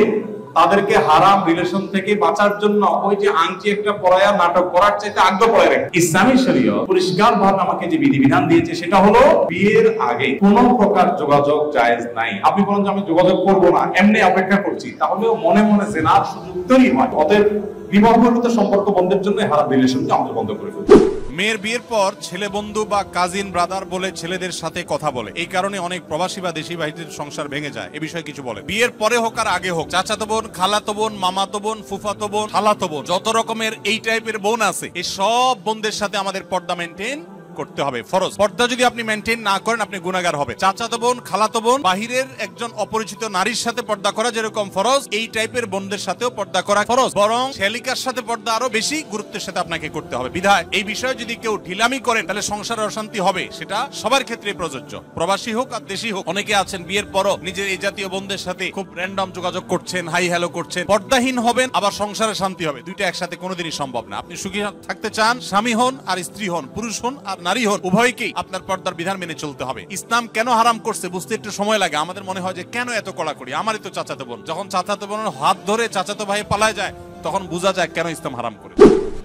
তাদেরকে হারাম রিলেশন থেকে বাঁচার জন্য ওই যে আংটি একটা পরায়া নাটক করার চাইতে আগ্রহ পড়ে রাখে। ইসলামী শরীয়ত পরিষ্কার ভাবে আমাকে যে বিধিবিধান দিয়েছে সেটা হলো বিয়ের আগে কোন প্রকার যোগাযোগ জায়েজ নাই। আপনি বলেন যে আমি যোগাযোগ করবো না, এমনি অপেক্ষা করছি, তাহলেও মনে মনে জেনার সুযোগ তৈরি হয়। অতএব বিবাহিত সম্পর্ক বন্ধের জন্য হারাম রিলেশনকে আমাদের বন্ধ করে ফেলতে। মেয়ের বিয়ের পর ছেলে বন্ধু বা কাজিন ব্রাদার বলে ছেলেদের সাথে কথা বলে, এই কারণে অনেক প্রবাসী বা দেশি ভাইদের সংসার ভেঙে যায়। এ বিষয়ে কিছু বলে। বিয়ের পরে হোক আর আগে হোক, চাচাতো বোন, খালাতো বোন, মামাতো বোন, ফুফাতো বোন, খালাতো বোন, যত রকমের এই টাইপের বোন আছে, এই সব বোনদের সাথে আমাদের পর্দা মেনটেন করতে হবে, ফরজ। পর্দা যদি আপনি মেনটেন না করেন আপনি গুনাহগার হবে। চাচাতো বোন, খালাতো বোন, বাহিরের একজন অপরিচিত নারীর সাথে পর্দা করা যেরকম ফরজ, এই টাইপের বোনদের সাথেও পর্দা করা ফরজ, বরং শ্যালিকার সাথে পর্দা আরো বেশি গুরুত্বের সাথে আপনাকে করতে হবে। বিধায় এই বিষয়ে যদি কেউ ঢিলামি করেন তাহলে সংসারে অশান্তি হবে। সেটা সবার ক্ষেত্রে প্রযোজ্য, প্রবাসী হোক আর দেশি হোক। অনেকে আছেন বিয়ের পরও নিজের এই জাতীয় বোনদের সাথে খুব র্যান্ডম যোগাযোগ করছেন, হাই হ্যালো করছেন। পর্দাহীন হবেন আবার সংসারে শান্তি হবে, দুইটা একসাথে কোনোদিনই সম্ভব না। আপনি সুখী থাকতে চান, স্বামী হন আর স্ত্রী হন, পুরুষ হন আর নারী হন, উভয়কেই আপনার পর্দার বিধান মেনে চলতে হবে। ইসলাম কেন হারাম করছে বুঝতে একটু সময় লাগে। আমাদের মনে হয় যে কেন এত কড়াকড়ি, আমারই তো চাচাতো বোন। যখন চাচাতো বোনের হাত ধরে চাচাতো ভাই পালায় যায় তখন বোঝা যায় কেন ইসলাম হারাম করে।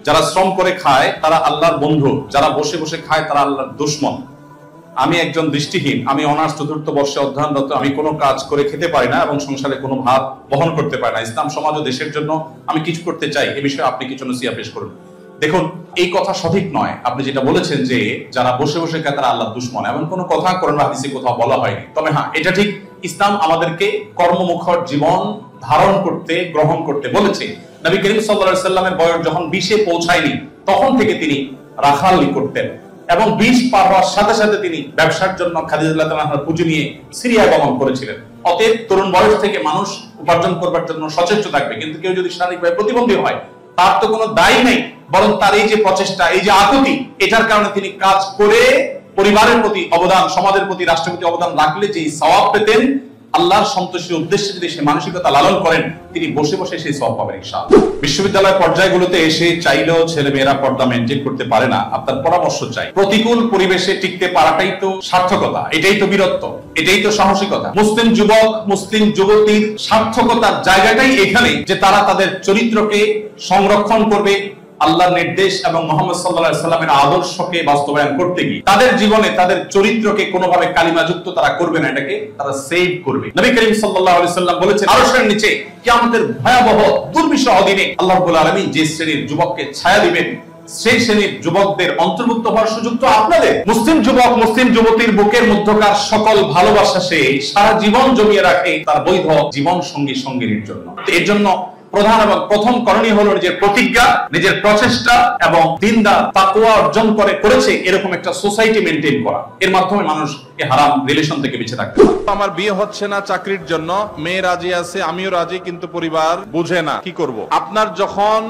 যারা শ্রম করে খায় তারা আল্লাহর বন্ধু, যারা বসে বসে খায় তারা আল্লাহর দুশমন। আমি একজন দৃষ্টিহীন, আমি অনার্স 4র্থ বর্ষে অধ্যয়নরত, আমি কোনো কাজ করে খেতে পারি না এবং সংসারে কোনো ভাত বহন করতে পারি না। ইসলাম সমাজ ও দেশের জন্য আমি কিছু করতে চাই, এ বিষয়ে আপনি কিছু নসিহত পেশ করুন। দেখুন, এই কথা সঠিক নয়। আপনি যেটা বলেছেন যে যারা বসে বসে খায় তারা আল্লাহর দুশমন, এমন কোনো কথা কোরআন হাদিসে কোথাও বলা হয়নি। তবে হ্যাঁ, এটা ঠিক, ইসলাম আমাদেরকে কর্মমুখর জীবন ধারণ করতে, গ্রহণ করতে বলেছে। নবী করিম সাল্লাল্লাহু আলাইহি ওয়াসাল্লামের বয়স যখন 20-এ পৌঁছায়নি তখন থেকে তিনি রাখালি করতেন এবং 20 পার হওয়ার সাথে সাথে তিনি ব্যবসার জন্য খাদিজা রাদিয়াল্লাহু তাআলার পুঁজি নিয়ে সিরিয়া গমন করেছিলেন। অতএব তরুণ বয়স থেকে মানুষ উপার্জন করবার জন্য সচেষ্ট থাকবে, কিন্তু কেউ যদি শারীরিকভাবে প্রতিবন্ধী হয় তার তো কোনো দায়ী নেই, বরং তার এই যে প্রচেষ্টা, এই যে আকুতি, এটার কারণে তিনি কাজ করে পরিবারের প্রতি অবদান, সমাজের প্রতি, রাষ্ট্রের প্রতি অবদান রাখলে যে সওয়াব পেতেন, আল্লাহর সন্তুষ্টির উদ্দেশ্যে যদি সে মানসিকতা লালন করেন তিনি বসে বসে সেই সওয়াব পাবেন ইনশাআল্লাহ। বিশ্ববিদ্যালয় পর্যায়গুলোতে এসে চাইলেও ছেলে মেয়েরা পর্দা মেনটেন করতে পারে না, আপনার পরামর্শ চাই। প্রতিকূল পরিবেশে টিকতে পারাটাই তো সার্থকতা, এটাই তো বীরত্ব, এটাই তো সাহসিকতা। মুসলিম যুবক, মুসলিম যুবতীর সার্থকতার জায়গাটাই এখানে যে তারা তাদের চরিত্রকে সংরক্ষণ করবে, আল্লাহর নির্দেশ এবং মুহাম্মদ সাল্লাল্লাহু আলাইহি সাল্লামের আদর্শকে বাস্তবায়ন করতে গিয়ে তাদের জীবনে তাদের চরিত্রকে কোনোভাবে কালিমাযুক্ত তারা করবে না, এটাকে তারা সেভ করবে। নবী করিম সাল্লাল্লাহু আলাইহি সাল্লাম বলেছেন, আরশের নিচে কিয়ামতের ভয়াবহ দুর্বিষহ দিনে আল্লাহ রাব্বুল আলামিন যে শ্রেণীর যুবককে ছায়া দিবেন, সেই শ্রেণীর যুবকদের অন্তর্ভুক্ত হওয়ার সুযোগ তো আপনাদের। মুসলিম যুবক, মুসলিম যুবতীর বুকের মধ্যকার সকল ভালোবাসা সে সারা জীবন জমিয়ে রাখে তার বৈধ জীবন সঙ্গীর জন্য। এর জন্য প্রধান এবং প্রথম করণীয় হলো নিজের প্রতিজ্ঞা, নিজের প্রচেষ্টা এবং দিনদার তাকওয়া অর্জন করেছে এরকম একটা সোসাইটি মেনটেন করা। এর মাধ্যমে মানুষ এই হারাম রিলেশন থেকে বেঁচে থাকতে পারে। আমার বিয়ে হচ্ছে না চাকরির জন্য, মেয়ে রাজি আছে, আমিও রাজি, কিন্তু পরিবার বুঝে না, কি করব? আপনার যখন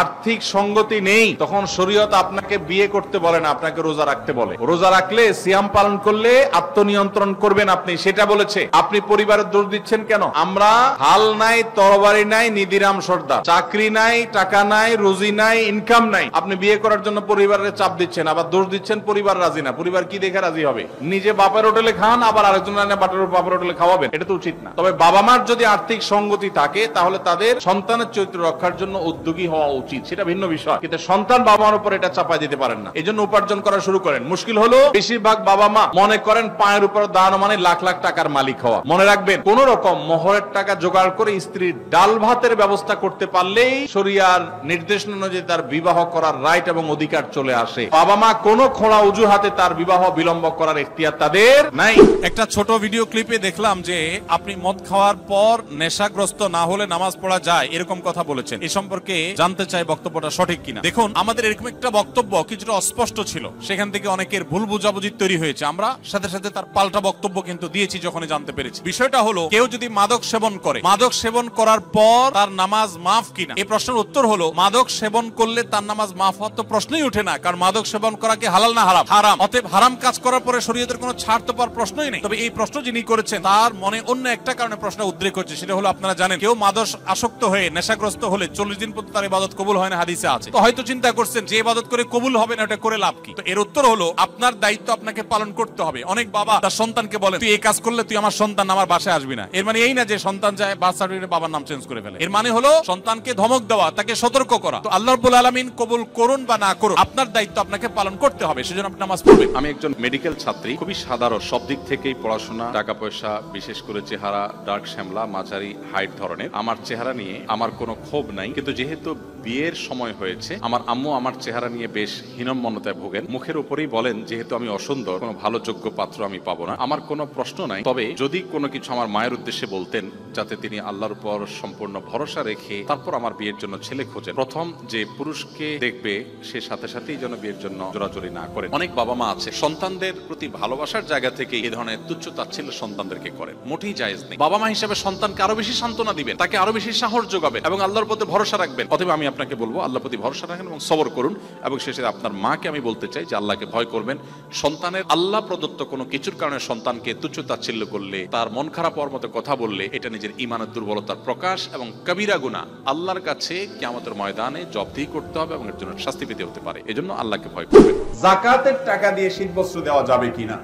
আর্থিক সঙ্গতি নেই তখন শরীয়ত আপনাকে বিয়ে করতে বলে না, আপনাকে রোজা রাখতে বলে। রোজা রাখলে, সিয়াম পালন করলে আত্মনিয়ন্ত্রণ করবেন আপনি, সেটা বলেছে। আপনি পরিবারের দোষ দিচ্ছেন কেন? আমরা হাল নাই, তরবারি নাই, নিদিরাম সর্দার, চাকরি নাই, টাকা নাই, রুজি নাই, ইনকাম নাই, আপনি বিয়ে করার জন্য পরিবারের চাপ দিচ্ছেন, আবার দোষ দিচ্ছেন পরিবার রাজি না। পরিবার কি দেখে রাজি হবে? নিজে বাপের হোটেলে খান, আবার আরেকজনের বাপের হোটেলে খাওয়াবেন, এটা তো উচিত না। তবে বাবা মার যদি আর্থিক সঙ্গতি থাকে তাহলে তাদের সন্তানের চরিত্র রক্ষার জন্য উদ্যোগী হওয়া উচিত, সেটা ভিন্ন বিষয়। কিন্তু সন্তান বাবা মার উপর এটা চাপাই দিতে পারেন না। এই জন্য উপার্জন করা শুরু করেন। মুশকিল হলো বেশিরভাগ বাবা মা মনে করেন পায়ের উপর দাঁড়ানো মানে লাখ লাখ টাকার মালিক হওয়া। মনে রাখবেন, কোন রকম মোহরের টাকা জোগাড় করে স্ত্রীর ডাল ভাতের ব্যবস্থা ব্যবস্থা করতে পারলেই শরিয়ার নির্দেশনা অনুযায়ী তার বিবাহ করার রাইট এবং অধিকার চলে আসে। বাবা মা কোনো খোঁড়া অজুহাতে তার বিবাহ বিলম্ব করার এখতিয়ার তাদের নাই। একটা ছোট ভিডিও ক্লিপে দেখলাম যে আপনি মদ খাওয়ার পর নেশাগ্রস্ত না হলে নামাজ পড়া যায়, এরকম কথা বলেছেন। এই সম্পর্কে জানতে চাই বক্তব্যটা সঠিক কিনা। দেখুন, আমাদের এরকম একটা বক্তব্য কিছুটা অস্পষ্ট ছিল, সেখান থেকে অনেকের ভুল বুঝাবুঝি তৈরি হয়েছে। আমরা সাথে সাথে তার পাল্টা বক্তব্য কিন্তু দিয়েছি যখনই জানতে পেরেছি। বিষয়টা হলো, কেউ যদি মাদক সেবন করে, মাদক সেবন করার পর তার নামাজ মাফ কিনা, এই প্রশ্নের উত্তর হলো মাদক সেবন করলে তার নামাজ মাফ হওয়ার তো প্রশ্নই উঠে না, কারণ মাদক সেবন করা কি হালাল না হারাম? হারাম। অতএব হারাম কাজ করার পরে শরীয়তের কোনো ছাড় তো পাওয়ার প্রশ্নই নেই। তবে এই প্রশ্ন যিনি করেছেন তার মনে অন্য একটা কারণে প্রশ্ন উদ্রেক হচ্ছে, সেটা হলো আপনারা জানেন কেউ মাদক আসক্ত হয়ে নেশাগ্রস্ত হলে 40 দিন পর্যন্ত তার ইবাদত কবুল হয় না, হাদিসে আছে। তো হয়তো চিন্তা করছেন যে ইবাদত করে কবুল হবে না, ওটা করে লাভ কি? তো এর উত্তর হলো আপনার দায়িত্ব আপনাকে পালন করতে হবে। অনেক বাবা তার সন্তানকে বলে, তুই এই কাজ করলে তুই আমার সন্তান আমার বাসায় আসবি না। এর মানে এই না যে সন্তান যায় বার্থ সার্টিফিকেটে বাবার নাম চেঞ্জ করে ফেলে। এর মানে হলো সন্তানকে ধমক দেওয়া, তাকে সতর্ক করা। তো আল্লাহ রাব্বুল আলামিন কবুল করুন বা না করুন, আপনার দায়িত্ব আপনাকে পালন করতে হবে, সেজন্য আপনি নামাজ পড়বেন। আমি একজন মেডিকেল ছাত্রী, খুবই সাধারণ, সব দিক থেকেই পড়াশোনা, টাকা পয়সা, বিশেষ করে চেহারা ডার্ক শ্যামলা, মাঝারি হাইট ধরনের। আমার চেহারা নিয়ে আমার কোনো ক্ষোভ নাই, কিন্তু যেহেতু বিয়ের সময় হয়েছে, আমার আম্মু আমার চেহারা নিয়ে বেশ হীনম্মন্যতায় ভোগেন। মুখের উপরেই বলেন যেহেতু আমি অসুন্দর, কোনো ভালো যোগ্য পাত্র আমি পাবো না। আমার কোনো প্রশ্ন নাই, তবে যদি কোনো কিছু আমার মায়ের উদ্দেশ্যে বলতেন, যাতে তিনি আল্লাহর উপর সম্পূর্ণ ভরসা রেখে তারপর আমার বিয়ের জন্য ছেলে খোঁজেন। প্রথম যে পুরুষকে দেখবে সে সাথে সাথেই যেন বিয়ের জন্য জোরাজোরি না করে। অনেক বাবা মা আছে সন্তানদের প্রতি ভালোবাসার জায়গা থেকে এই ধরনের তুচ্ছ তাচ্ছিল্য সন্তানদেরকে করেন, মোটেই জায়েজ নেই। বাবা মা হিসেবে সন্তানকে আরো বেশি সান্ত্বনা দিবেন, তাকে আরো বেশি সাহস যোগাবেন এবং আল্লাহর প্রতি ভরসা রাখবেন। অতএব আমি আপনাকে বলবো, আল্লাহর প্রতি ভরসা রাখেন এবং সবর করুন। এবং শেষে আপনার মাকে আমি বলতে চাই যে আল্লাহকে ভয় করবেন। সন্তানের আল্লাহ প্রদত্ত কোনো কিছুর কারণে সন্তানকে তুচ্ছ তাচ্ছিল্য করলে, তার মন খারাপ হওয়ার মতো কথা বললে, এটা নিজের ঈমানের দুর্বলতার প্রকাশ এবং কবিরা গুনাহ। আল্লাহর কাছে কিয়ামতের ময়দানে জবাবদিহি করতে হবে এবং এর জন্য শাস্তি পেতে হতে পারে। এজন্য আল্লাহকে ভয় করবেন। যাকাতের টাকা দিয়ে শীতবস্ত্র দেওয়া যাবে কিনা?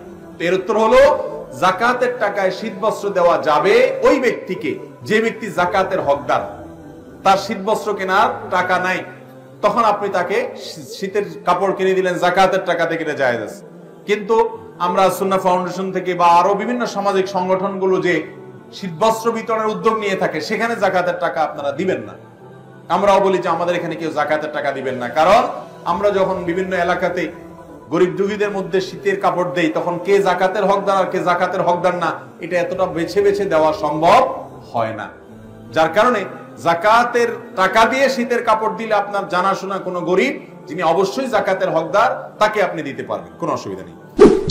এর উত্তর হলো, যাকাতের টাকায় শীতবস্ত্র দেওয়া যাবে ওই ব্যক্তিকে যে ব্যক্তি যাকাতের হকদার। তার শীতবস্ত্র কেনার টাকা নাই, তখন আপনি তাকে শীতের কাপড় কিনে দিলেন, যাকাতের টাকা থেকে এটা জায়েজ আছে। কিন্তু আমরা সুন্নাহ ফাউন্ডেশন থেকে বা আরো বিভিন্ন সামাজিক সংগঠনগুলো যে শীতবস্ত্র বিতরণের উদ্যোগ নিয়ে থাকে, সেখানে যাকাতের টাকা আপনারা দিবেন না। আমরাও বলি যে আমাদের এখানে কেউ যাকাতের টাকা দিবেন না, কারণ আমরা যখন বিভিন্ন এলাকাতে গরিব দুঃখীদের মধ্যে শীতের কাপড় দেই, তখন কে যাকাতের হকদার আর কে যাকাতের হকদার না, এটা এতটা বেছে বেছে দেওয়া সম্ভব হয় না। যার কারণে যাকাতের টাকা দিয়ে শীতের কাপড় দিলে আপনার জানাশোনা কোনো গরিব যিনি অবশ্যই যাকাতের হকদার, তাকে আপনি দিতে পারবেন, কোনো অসুবিধা নেই।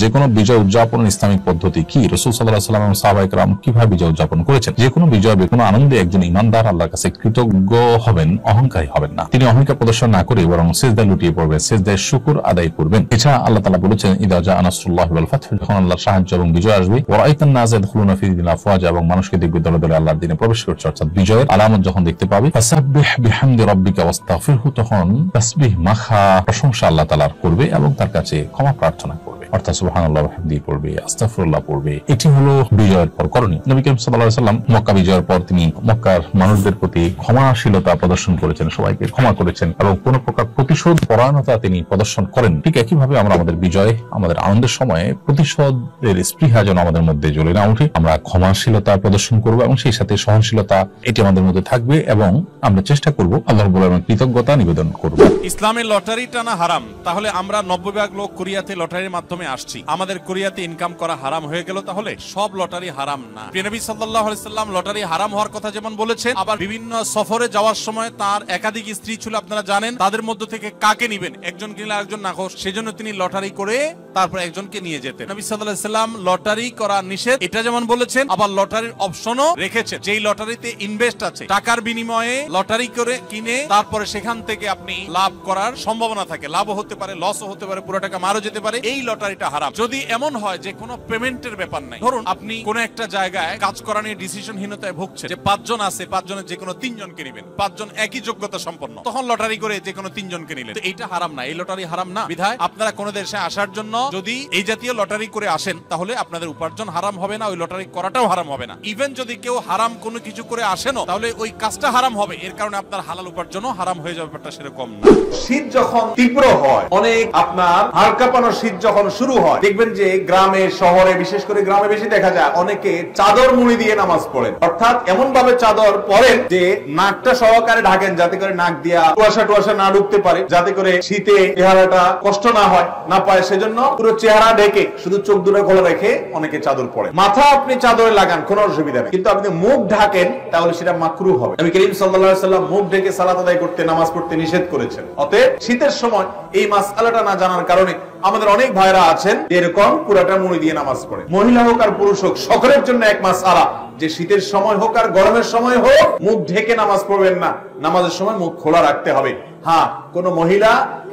যে কোনো বিজয় উদযাপনের ইসলামিক পদ্ধতি কি? রাসূল সাল্লাল্লাহু আলাইহি ওয়াসাল্লাম এবং সাহাবায়ে কেরাম কিভাবে বিজয় উদযাপন করেছেন? যে কোনো বিজয়, যে কোনো আনন্দে একজন ঈমানদার আল্লাহর কাছে কৃতজ্ঞ হবেন, অহংকারী হবেন না। তিনি অহংকার প্রদর্শন না করে বরং সিজদায় লুটিয়ে পড়বেন, সিজদায় শুকর আদায় করবেন। এছাড়া আল্লাহ তাআলা বলেছেন, ইদা জাআ নাসরুল্লাহি ওয়াল ফাতহু, যখন আল্লাহর সাহায্য এবং বিজয় আসবে, ওয়া রাআইতান নাস ইয়াদখুলুনা ফি দীনিল্লাহি আফওয়াজা, এবং মানুষকে দেখবে দলে দলে আল্লাহর দ্বীনে প্রবেশ করছে। অর্থাৎ বিজয়ের আলামত যখন দেখতে পাবে, ফাসাব্বিহ বিহামদি রাব্বিকা ওয়াস্তাগফিরহু, তখন তাসবিহ মাখা প্রশংসা আল্লাহ তাআলার করবে এবং তার কাছে ক্ষমা প্রার্থনা করবে। অর্থাৎ সুবহানাল্লাহ ওয়া বিহামদিহি পড়বে, আস্তাগফিরুল্লাহ পড়বে। এটি হলো বিজয়ের পর করণীয়। নবী করিম সাল্লাল্লাহু আলাইহি ওয়াসাল্লাম মক্কা বিজয়ের পর তিনি মক্কার মানুষদের প্রতি ক্ষমাশীলতা প্রদর্শন করেছেন, সবাইকে ক্ষমা করেছেন এবং কোন প্রকার প্রতিশোধ পরায়ণতা তিনি প্রদর্শন করেন। ঠিক একইভাবে আমরা আমাদের বিজয়, আমাদের আনন্দের সময়ে প্রতিশোধের স্পৃহা যেন আমাদের মধ্যে জ্বলে না উঠে, আমরা ক্ষমাশীলতা প্রদর্শন করব এবং সেই সাথে সহনশীলতা এটি আমাদের মধ্যে থাকবে এবং আমরা চেষ্টা করব আল্লাহর বলে কৃতজ্ঞতা নিবেদন করব। ইসলামে লটারি টানা হারাম, তাহলে আমরা 90% লোক কোরিয়াতে লটারির মাধ্যমে আসছি, আমাদের কোরিয়াতে ইনকাম করা হারাম হয়ে গেল? তাহলে সব লটারি হারাম না। প্রিয় নবী সাল্লাল্লাহু আলাইহি সাল্লাম লটারি হারাম হওয়ার কথা যেমন বলেছেন, আবার বিভিন্ন সফরে যাওয়ার সময় তার একাধিক স্ত্রী ছিল, আপনারা জানেন, তাদের মধ্য থেকে কাকে নিবেন, একজন কিনলে আরেকজন নাখোশ, সেজন্য তিনি লটারি করে তারপর একজনকে নিয়ে যেতেন। নবী সাল্লাল্লাহু আলাইহি সাল্লাম লটারি করা নিষেধ এটা যেমন বলেছেন, আবার লটারির অপশনও রেখেছেন। যেই লটারিতে ইনভেস্ট আছে, টাকার বিনিময়ে লটারি করে কিনে তারপরে সেখান থেকে আপনি লাভ করার সম্ভাবনা থাকে, লাভও হতে পারে, লসও হতে পারে, পুরো টাকা মারও যেতে পারে, এই লটারিটা হারাম। যদি এমন হয় যে কোনো পেমেন্টের ব্যাপার নাই, ধরুন আপনি কোন একটা জায়গায় কাজ করা নিয়ে ডিসিশনহীনতায় ভুগছেন, যে 5 জন আছে, 5 জনের যে কোনো 3 জনকে নেবেন, 5 জন একই যোগ্যতা সম্পন্ন, তখন লটারি করে যে কোনো 3 জনকে নিলেন, তো এইটা হারাম না, এই লটারি হারাম না। বিধায় আপনারা কোন দেশে আসার জন্য যদি এই জাতীয় লটারি করে আসেন, তাহলে আপনাদের উপার্জন হারাম হবে না, ওই লটারি করাটাও হারাম হবে না। ইভেন যদি কেউ হারাম কোনো কিছু করে আসেনও, তাহলে ওই কাজটা হারাম হবে, এর কারণে আপনার হালাল উপার্জনও হারাম হয়ে যাবে, ব্যাপারটা সেরকম না। শীত যখন তীব্র হয়, অনেক আপনার হাড় কাঁপানো শীত যখন শুরু হয়, দেখবেন যে গ্রামে শহরে, বিশেষ করে গ্রামে বেশি দেখা যায়, অনেকে চাদর মুড়ি দিয়ে নামাজ পড়েন। অর্থাৎ এমন ভাবে চাদর পরেন যে নাকটা সহকারে ঢাকেন, যাতে করে নাক দিয়া কুয়াশা না ঢুকতে পারে, যাতে করে শীতে চেহারাটা কষ্ট না হয়, না পায়। সেজন্য পুরো চেহারা ঢেকে শুধু চোখ দুটো খোলা রেখে অনেকে চাদর পরে। মাথা আপনি চাদরে লাগান, কোনো অসুবিধা নেই, কিন্তু আপনি মুখ ঢাকেন তাহলে সেটা মাকরুহ হবে। নবী করিম সাল্লাল্লাহু আলাইহি ওয়াসাল্লাম মুখ ঢেকে সালাত আদায় করতে, নামাজ পড়তে নিষেধ করেছেন। অতএব শীতের সময় এই মাসআলাটা না জানার কারণে আমাদের অনেক ভাইরা আছেন এরকম পুরাটা মুড়ি দিয়ে নামাজ পড়ে। মহিলা হোক আর পুরুষ হোক, সকলের জন্য এক মাসআলা যে শীতের সময় হোক আর গরমের সময় হোক মুখ ঢেকে নামাজ পড়বেন না, নামাজের সময় মুখ খোলা রাখতে হবে। হ্যাঁ, কোন মহিলা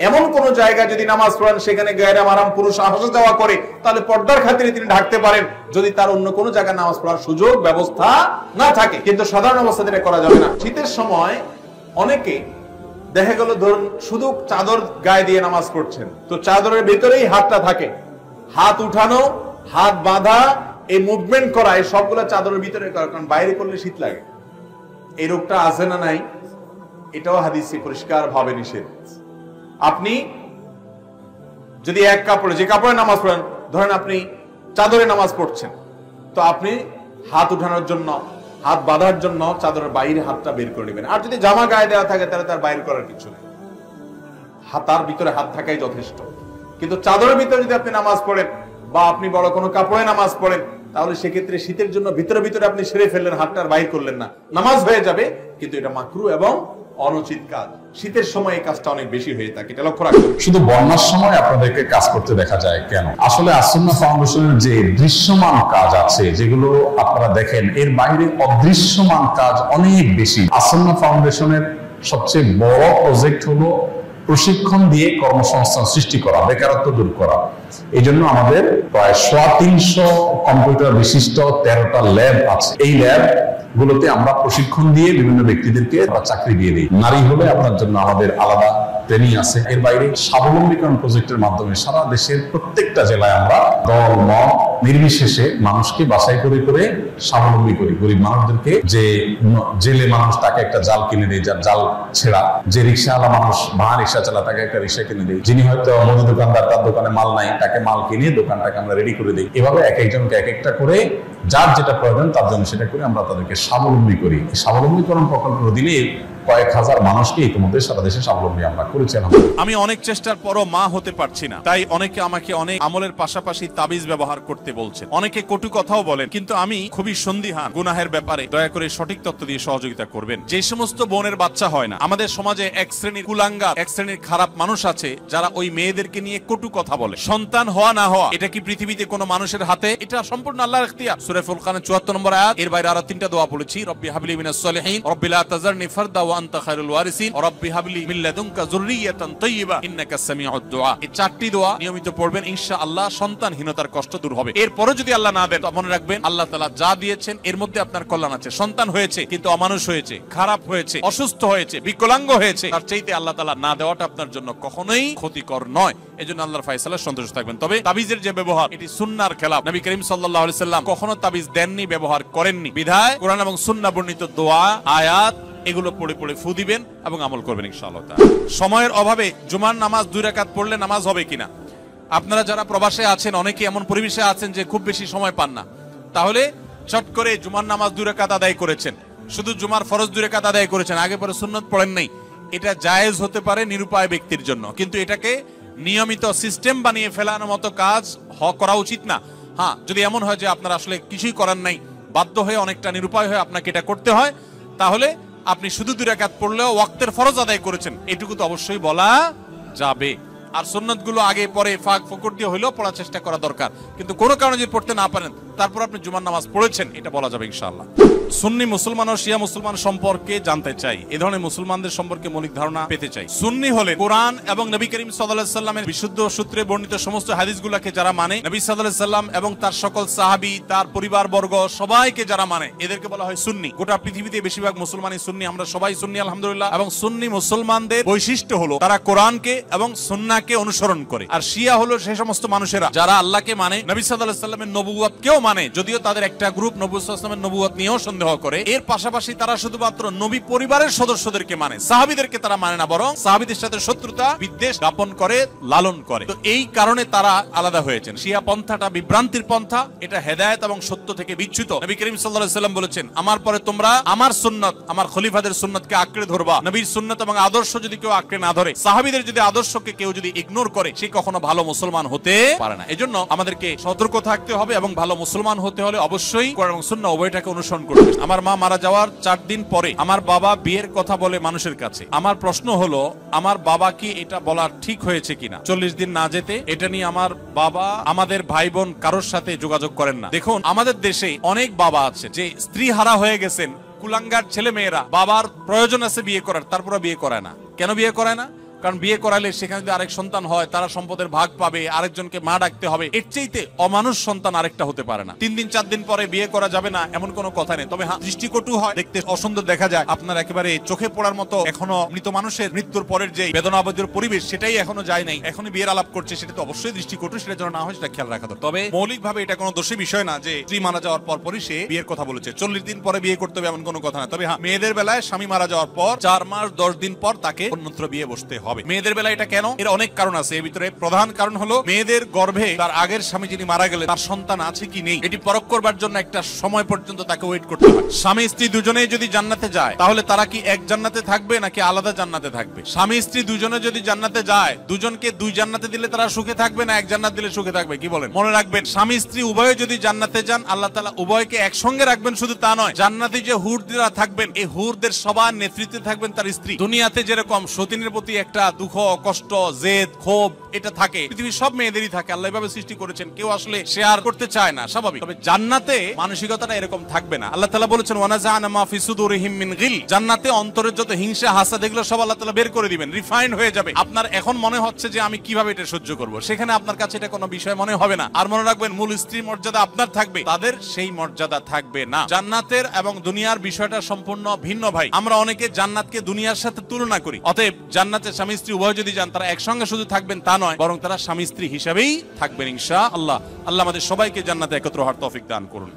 এমন কোন জায়গায় যদি নামাজ পড়েন সেখানে গায়রে মাহরাম পুরুষ আসা যাওয়া করে, তাহলে পর্দার খাতিরে তিনি ঢাকতে পারেন, যদি তার অন্য কোন জায়গায় নামাজ পড়ার সুযোগ ব্যবস্থা না থাকে। কিন্তু সাধারণ অবস্থাতে এটা করা যাবে না। শীতের সময় অনেকে দেখা গেল ধরুন শুধু চাদর গায়ে দিয়ে নামাজ পড়ছেন, তো চাদরের ভিতরেই হাতটা থাকে, হাত উঠানো, হাত বাঁধা, এই মুভমেন্ট করা, এই সবগুলো চাদরের ভিতরে করা, কারণ বাইরে করলে শীত লাগে। এই রোগটা আছে না নাই, এটাও হাদিসে পরিষ্কার ভাবে নিষেধ। আপনি যদি এক কাপড়ে, যে কাপড়ে নামাজ পড়েন, ধরেন আপনি চাদরে নামাজ পড়ছেন, তো আপনি হাত উঠানোর জন্য, হাত বাঁধার জন্য চাদরের বাইরে হাতটা বের করে নেবেন। আর যদি জামা গায়ে দেওয়া থাকে তাহলে তার বাইরে করার কিছু নেই, হাতার ভিতরে হাত থাকাই যথেষ্ট। কিন্তু চাদরের ভিতরে যদি আপনি নামাজ পড়েন বা আপনি বড় কোনো কাপড়ে নামাজ পড়েন, তাহলে সেক্ষেত্রে শীতের জন্য ভিতরে আপনি সেরে ফেললেন, হাতটার বাইর করলেন না, নামাজ হয়ে যাবে, কিন্তু এটা মাকরুহ এবং অনুচিত কাজ। শীতের সময় এই কাজটা অনেক বেশি হয়ে থাকে, এটা লক্ষ্য রাখবেন। শুধু বন্যার সময় আপনাদেরকে কাজ করতে দেখা যায় কেন? আসলে আসুন্নাহ ফাউন্ডেশনের যে দৃশ্যমান কাজ আছে, যেগুলো আপনারা দেখেন, এর বাইরে অদৃশ্যমান কাজ অনেক বেশি। আসুন্নাহ ফাউন্ডেশনের সবচেয়ে বড় প্রজেক্ট হলো প্রশিক্ষণ দিয়ে কর্মসংস্থান সৃষ্টি করা, বেকারত্ব দূর করা। এই জন্য আমাদের প্রায় 350 কম্পিউটার বিশিষ্ট 13টা ল্যাব আছে। এই ল্যাব গুলোতে আমরা প্রশিক্ষণ দিয়ে বিভিন্ন ব্যক্তিদেরকে চাকরি দিয়ে দিই। নারী হলে আপনার জন্য আমাদের আলাদা ট্রেনিং আছে। এর বাইরে স্বাবলম্বীকরণ প্রজেক্টের মাধ্যমে সারা দেশের প্রত্যেকটা জেলায় আমরা দল মত নির্বিশেষে মানুষকে বাছাই করে করে স্বাবলম্বী করি। গরিব মানুষদেরকে, যে জেলে মানুষ তাকে একটা জাল কিনে দেয়, যার জাল ছেঁড়া, যে রিক্সাওয়ালা মানুষ ভাড়া রিক্সা চালা তাকে একটা রিক্সা কিনে দেয়, যিনি হয়তো মুদি দোকানদার, তার দোকানে মাল নাই, তাকে মাল কিনে দোকানটাকে আমরা রেডি করে দিই। এভাবে এক একজনকে এক একটা করে যার যেটা প্রয়োজন তার জন্য সেটা করে আমরা তাদেরকে স্বাবলম্বী করি। স্বাবলম্বীকরণ প্রকল্পের অধীনে কয়েক হাজার মানুষকে ইতিমধ্যে সারা দেশে স্বাবলম্বী আমরা করেছি। আমি অনেক চেষ্টার পরও মা হতে পারছি না, তাই অনেকে আমাকে অনেক আমলের পাশাপাশি তাবিজ ব্যবহার করতে বলছেন, অনেকে কটু কথাও বলেন, কিন্তু আমি খুবই সন্দিহান গুনাহের ব্যাপারে। দয়া করে সঠিক তথ্য দিয়ে সহযোগিতা করবেন। যে সমস্ত বোনের বাচ্চা হয় না, আমাদের সমাজে এক শ্রেণীর কুলাঙ্গার, এক শ্রেণীর খারাপ মানুষ আছে যারা ওই মেয়েদেরকে নিয়ে কটু কথা বলে। সন্তান হওয়া না হওয়া এটা কি পৃথিবীতে কোনো মানুষের হাতে? এটা সম্পূর্ণ আল্লাহর ইখতিয়ার। সূরা ফুরকানের 74 নম্বর আয়াত। এর বাইরে আরো 3টা দোয়া বলেছি, রব্বি হাবলি মিনাস সলিহিন, রব্বি লা তাযারনি ফারদা ওয়া আনতা খায়রুল ওয়ারিসিন, রব্বি হাবলি মিন লাদুনকা যুররিয়াতান তাইয়্যিবা ইন্নাকাস সামিউদ দুআ। এই 4টি দোয়া নিয়মিত পড়বেন, ইনশাআল্লাহ সন্তানহীনতার কষ্ট দূর হবে। এরপরে যদি আল্লাহ না দেন, মনে রাখবেন আল্লাহ তাআলা যা দিয়েছেন এর মধ্যে আপনার কল্যাণ আছে। সন্তান হয়েছে কিন্তু অমানুষ হয়েছে, খারাপ হয়েছে, অসুস্থ হয়েছে, বিকলাঙ্গ হয়েছে, তার চাইতে আল্লাহ তাআলা না দেওয়াটা আপনার জন্য কখনোই ক্ষতিকর নয়। এজন্য আল্লাহর ফয়সালায় সন্তুষ্ট থাকবেন। তবে তাবিজের যে ব্যবহার, এটি সুন্নাহর খেলাফ। নবী করিম সাল্লাল্লাহু আলাইহি সাল্লাম কখনো তাবিজ দেননি, ব্যবহার করেননি। বিধায় কোরআন এবং সুন্নাহ বর্ণিত দোয়া, আয়াত এগুলো পড়ে পড়ে ফু দিবেন এবং আমল করবেন ইনশাআল্লাহ তাআলা। সময়ের অভাবে জুমার নামাজ 2 রাকাত পড়লে নামাজ হবে কিনা? আপনারা যারা প্রবাসে আছেন, অনেকে এমন পরিবেশে আছেন যে খুব বেশি সময় পান না, তাহলে চট করে জুমার নামাজ 2 রাকাত আদায় করেছেন, শুধু জুমার ফরজ 2 রাকাত আদায় করেছেন, আগে পরে সুন্নাত পড়েন নাই। এটা জায়েজ হতে পারে নিরুপায় ব্যক্তির জন্য, কিন্তু এটাকে নিয়মিত সিস্টেম বানিয়ে ফেলানোর মতো কাজ করা উচিত না। হ্যাঁ, যদি এমন হয় যে আপনার আসলে কিছুই করার নাই, বাধ্য হয়ে অনেকটা নিরুপায় হয়ে আপনাকে এটা করতে হয়, তাহলে আপনি শুধু 2 রাকাত পড়লেও ওয়াক্তের ফরজ আদায় করেছেন, এটুকু তো অবশ্যই বলা যাবে। আর সুন্নাতগুলো আগে পরে ফাঁক ফকর দিয়ে হইলেও পড়ার চেষ্টা করা দরকার, কিন্তু কোনো কারণে যদি পড়তে না পারেন তারপর আপনি জুমার নামাজ পড়েছেন, এটা বলা যাবে ইনশাআল্লাহ। সুন্নি মুসলমান ও শিয়া মুসলমান সম্পর্কে জানতে চাই, এই ধরনের মুসলমানদের সম্পর্কে মৌলিক ধারণা পেতে চাই। সুন্নি হলে কোরআন এবং নবী করিম সাল্লাল্লাহু আলাইহি সাল্লামের বিশুদ্ধ সূত্রে বর্ণিত সমস্ত হাদিসগুলোকে যারা মানে, নবী সাল্লাল্লাহু আলাইহি সাল্লাম এবং তার সকল সাহাবী, তার পরিবারবর্গ সবাইকে যারা মানে, এদেরকে বলা হয় সুন্নি। গোটা পৃথিবীতে বেশিরভাগ মুসলমানই সুন্নি, আমরা সবাই সুন্নি আলহামদুলিল্লাহ। এবং সুন্নি মুসলমানদের বৈশিষ্ট্য হলো তারা কোরআনকে এবং সুন্নাহকে অনুসরণ করে। আর শিয়া হলো সেই সমস্ত মানুষেরা যারা আল্লাহকে মানে, নবী সাল্লাল্লাহু আলাইহি সাল্লামের নবুয়তকেও মানে মানে, যদিও তাদের একটা গ্রুপ নবী সাল্লাল্লাহু আলাইহি ওয়াসাল্লামের নবুয়ত নিয়েও সন্দেহ করে, এর পাশাপাশি তারা শুধুমাত্র নবী পরিবারের সদস্যদেরকে মানে, সাহাবীদেরকে তারা মানে না, বরং সাহাবীদের সাথে শত্রুতা বিদ্বেষ জ্ঞাপন করে, লালন করে। তো এই কারণে তারা আলাদা হয়েছেন। শিয়া পন্থাটা বিভ্রান্তির পন্থা, এটা হেদায়েত এবং সত্য থেকে বিচ্যুত। নবী করিম সাল্লাল্লাহু আলাইহি ওয়াসাল্লাম বলেছেন, আমার পরে তোমরা আমার সুন্নাত, আমার খলিফাদের সুন্নাতকে আঁকড়ে ধরবা। নবীর সুন্নাত এবং আদর্শ যদি কেউ আঁকড়ে না ধরে, সাহাবীদের যদি আদর্শকে কেউ যদি ইগনোর করে, সে কখনো ভালো মুসলমান হতে পারে না। এজন্য আমাদেরকে সতর্ক থাকতে হবে এবং ভালো মুসলমান হতে হলে অবশ্যই কোরআন এবং সুন্নাহ উভয়টাকে অনুসরণ করতে হবে। আমার মা মারা যাওয়ার 4 দিন পরে আমার বাবা বিয়ের কথা বলে মানুষের কাছে। আমার প্রশ্ন হলো, আমার বাবা কি এটা বলার ঠিক হয়েছে কিনা? 40 দিন না যেতে এটা নিয়ে আমার বাবা আমাদের ভাই বোন কারোর সাথে যোগাযোগ করেন না। দেখুন, আমাদের দেশে অনেক বাবা আছে যে স্ত্রী হারা হয়ে গেছেন, কুলাঙ্গার ছেলে মেয়েরা, বাবার প্রয়োজন আছে বিয়ে করার, তারপরে বিয়ে করায় না। কেন বিয়ে করায় না? কারণ বিয়ে করালে সেখানে যদি আরেক সন্তান হয়, তারা সম্পদের ভাগ পাবে, আরেকজনকে মা ডাকতে হবে। এর চাইতে অমানুষ সন্তান আরেকটা হতে পারে না। 3 দিন 4 দিন পরে বিয়ে করা যাবে না এমন কোনো কথা নেই। তবে দৃষ্টিকটু হয়, দেখতে অসুন্দর দেখা যায়, আপনার একেবারে চোখে পড়ার মতো এখনো মৃত মানুষের মৃত্যুর পরের যে বেদনাবদের পরিবেশ, সেটাই এখনো যায় নাই, এখনই বিয়ের আলাপ করছে, সেটা তো অবশ্যই দৃষ্টিকটু, সেটা যেন না হয় সেটা খেয়াল রাখা দরকার। তবে মৌলিকভাবে এটা কোনো দোষী বিষয় না যে স্ত্রী মারা যাওয়ার পরই সে বিয়ের কথা বলেছে। 40 দিন পরে বিয়ে করতে হবে এমন কোনো কথা না। তবে হ্যাঁ, মেয়েদের বেলায় স্বামী মারা যাওয়ার পর 4 মাস 10 দিন পর তাকে অন্যত্র বিয়ে বসতে হবে। মেয়েদের বেলায় এটা কেন? এর অনেক কারণ আছে। এর ভিতরে প্রধান কারণ হলো, মেয়েদের গর্ভে তার আগের স্বামী যিনি মারা গেলে তার সন্তান আছে কি নেই এটি পরখ করবার জন্য একটা সময় পর্যন্ত তাকে ওয়েট করতে হয়। স্বামী স্ত্রী দুজনেই যদি জান্নাতে যায়, তাহলে তারা কি এক জান্নাতে থাকবে নাকি আলাদা জান্নাতে থাকবে? স্বামী স্ত্রী দুজনে যদি জান্নাতে যায়, দুজনকে 2 জান্নাতে দিলে তারা সুখে থাকবে না এক জান্নাত দিলে সুখে থাকবে? কি বলেন? মনে রাখবেন, স্বামী স্ত্রী উভয়ে যদি জান্নাতে যান, আল্লাহ তাআলা উভয়কে একসঙ্গে রাখবেন। শুধু তা নয়, জান্নাতে যে হুররা থাকবেন, এই হুরদের সবার নেতৃত্বে থাকবেন তার স্ত্রী। দুনিয়াতে যেরকম সতীনের প্রতি একটা দুঃখ, কষ্ট, জেদ, ক্ষোভ এটা থাকে, পৃথিবীর সব মেয়েদেরই থাকে। আল্লাহ এভাবে সৃষ্টি করেছেন, কেউ আসলে শেয়ার করতে চায় না, স্বাভাবিক। তবে জান্নাতে মানসিকতাটা এরকম থাকবে না। আল্লাহ তাআলা বলেছেন, ওয়ানাজা'না মা ফি সুদুরিহিম মিন গিল। জান্নাতে অন্তরের যত হিংসা, হাসাদ, এগুলো সব আল্লাহ তাআলা বের করে দিবেন, রিফাইন্ড হয়ে যাবে। আপনার এখন মনে হচ্ছে যে আমি কিভাবে এটা সহ্য করব, সেখানে আপনার কাছে এটা কোনো বিষয় মনে হবে না। আর মনে রাখবেন, মূল স্ত্রীর মর্যাদা আপনার থাকবে, তাদের সেই মর্যাদা থাকবে না। জান্নাতের এবং দুনিয়ার বিষয়টা সম্পূর্ণ ভিন্ন ভাই। আমরা অনেকে জান্নাতকে দুনিয়ার সাথে তুলনা করি। অতএব জান্নাতে স্বামী স্ত্রী উভয় যদি যান, তারা একসঙ্গে শুধু থাকবেন তা নয়, বরং তারা স্বামী স্ত্রী হিসেবেই থাকবেন ইনশাআল্লাহ। আল্লাহ আমাদের সবাইকে জান্নাতে একত্র হওয়ার তৌফিক দান করুন।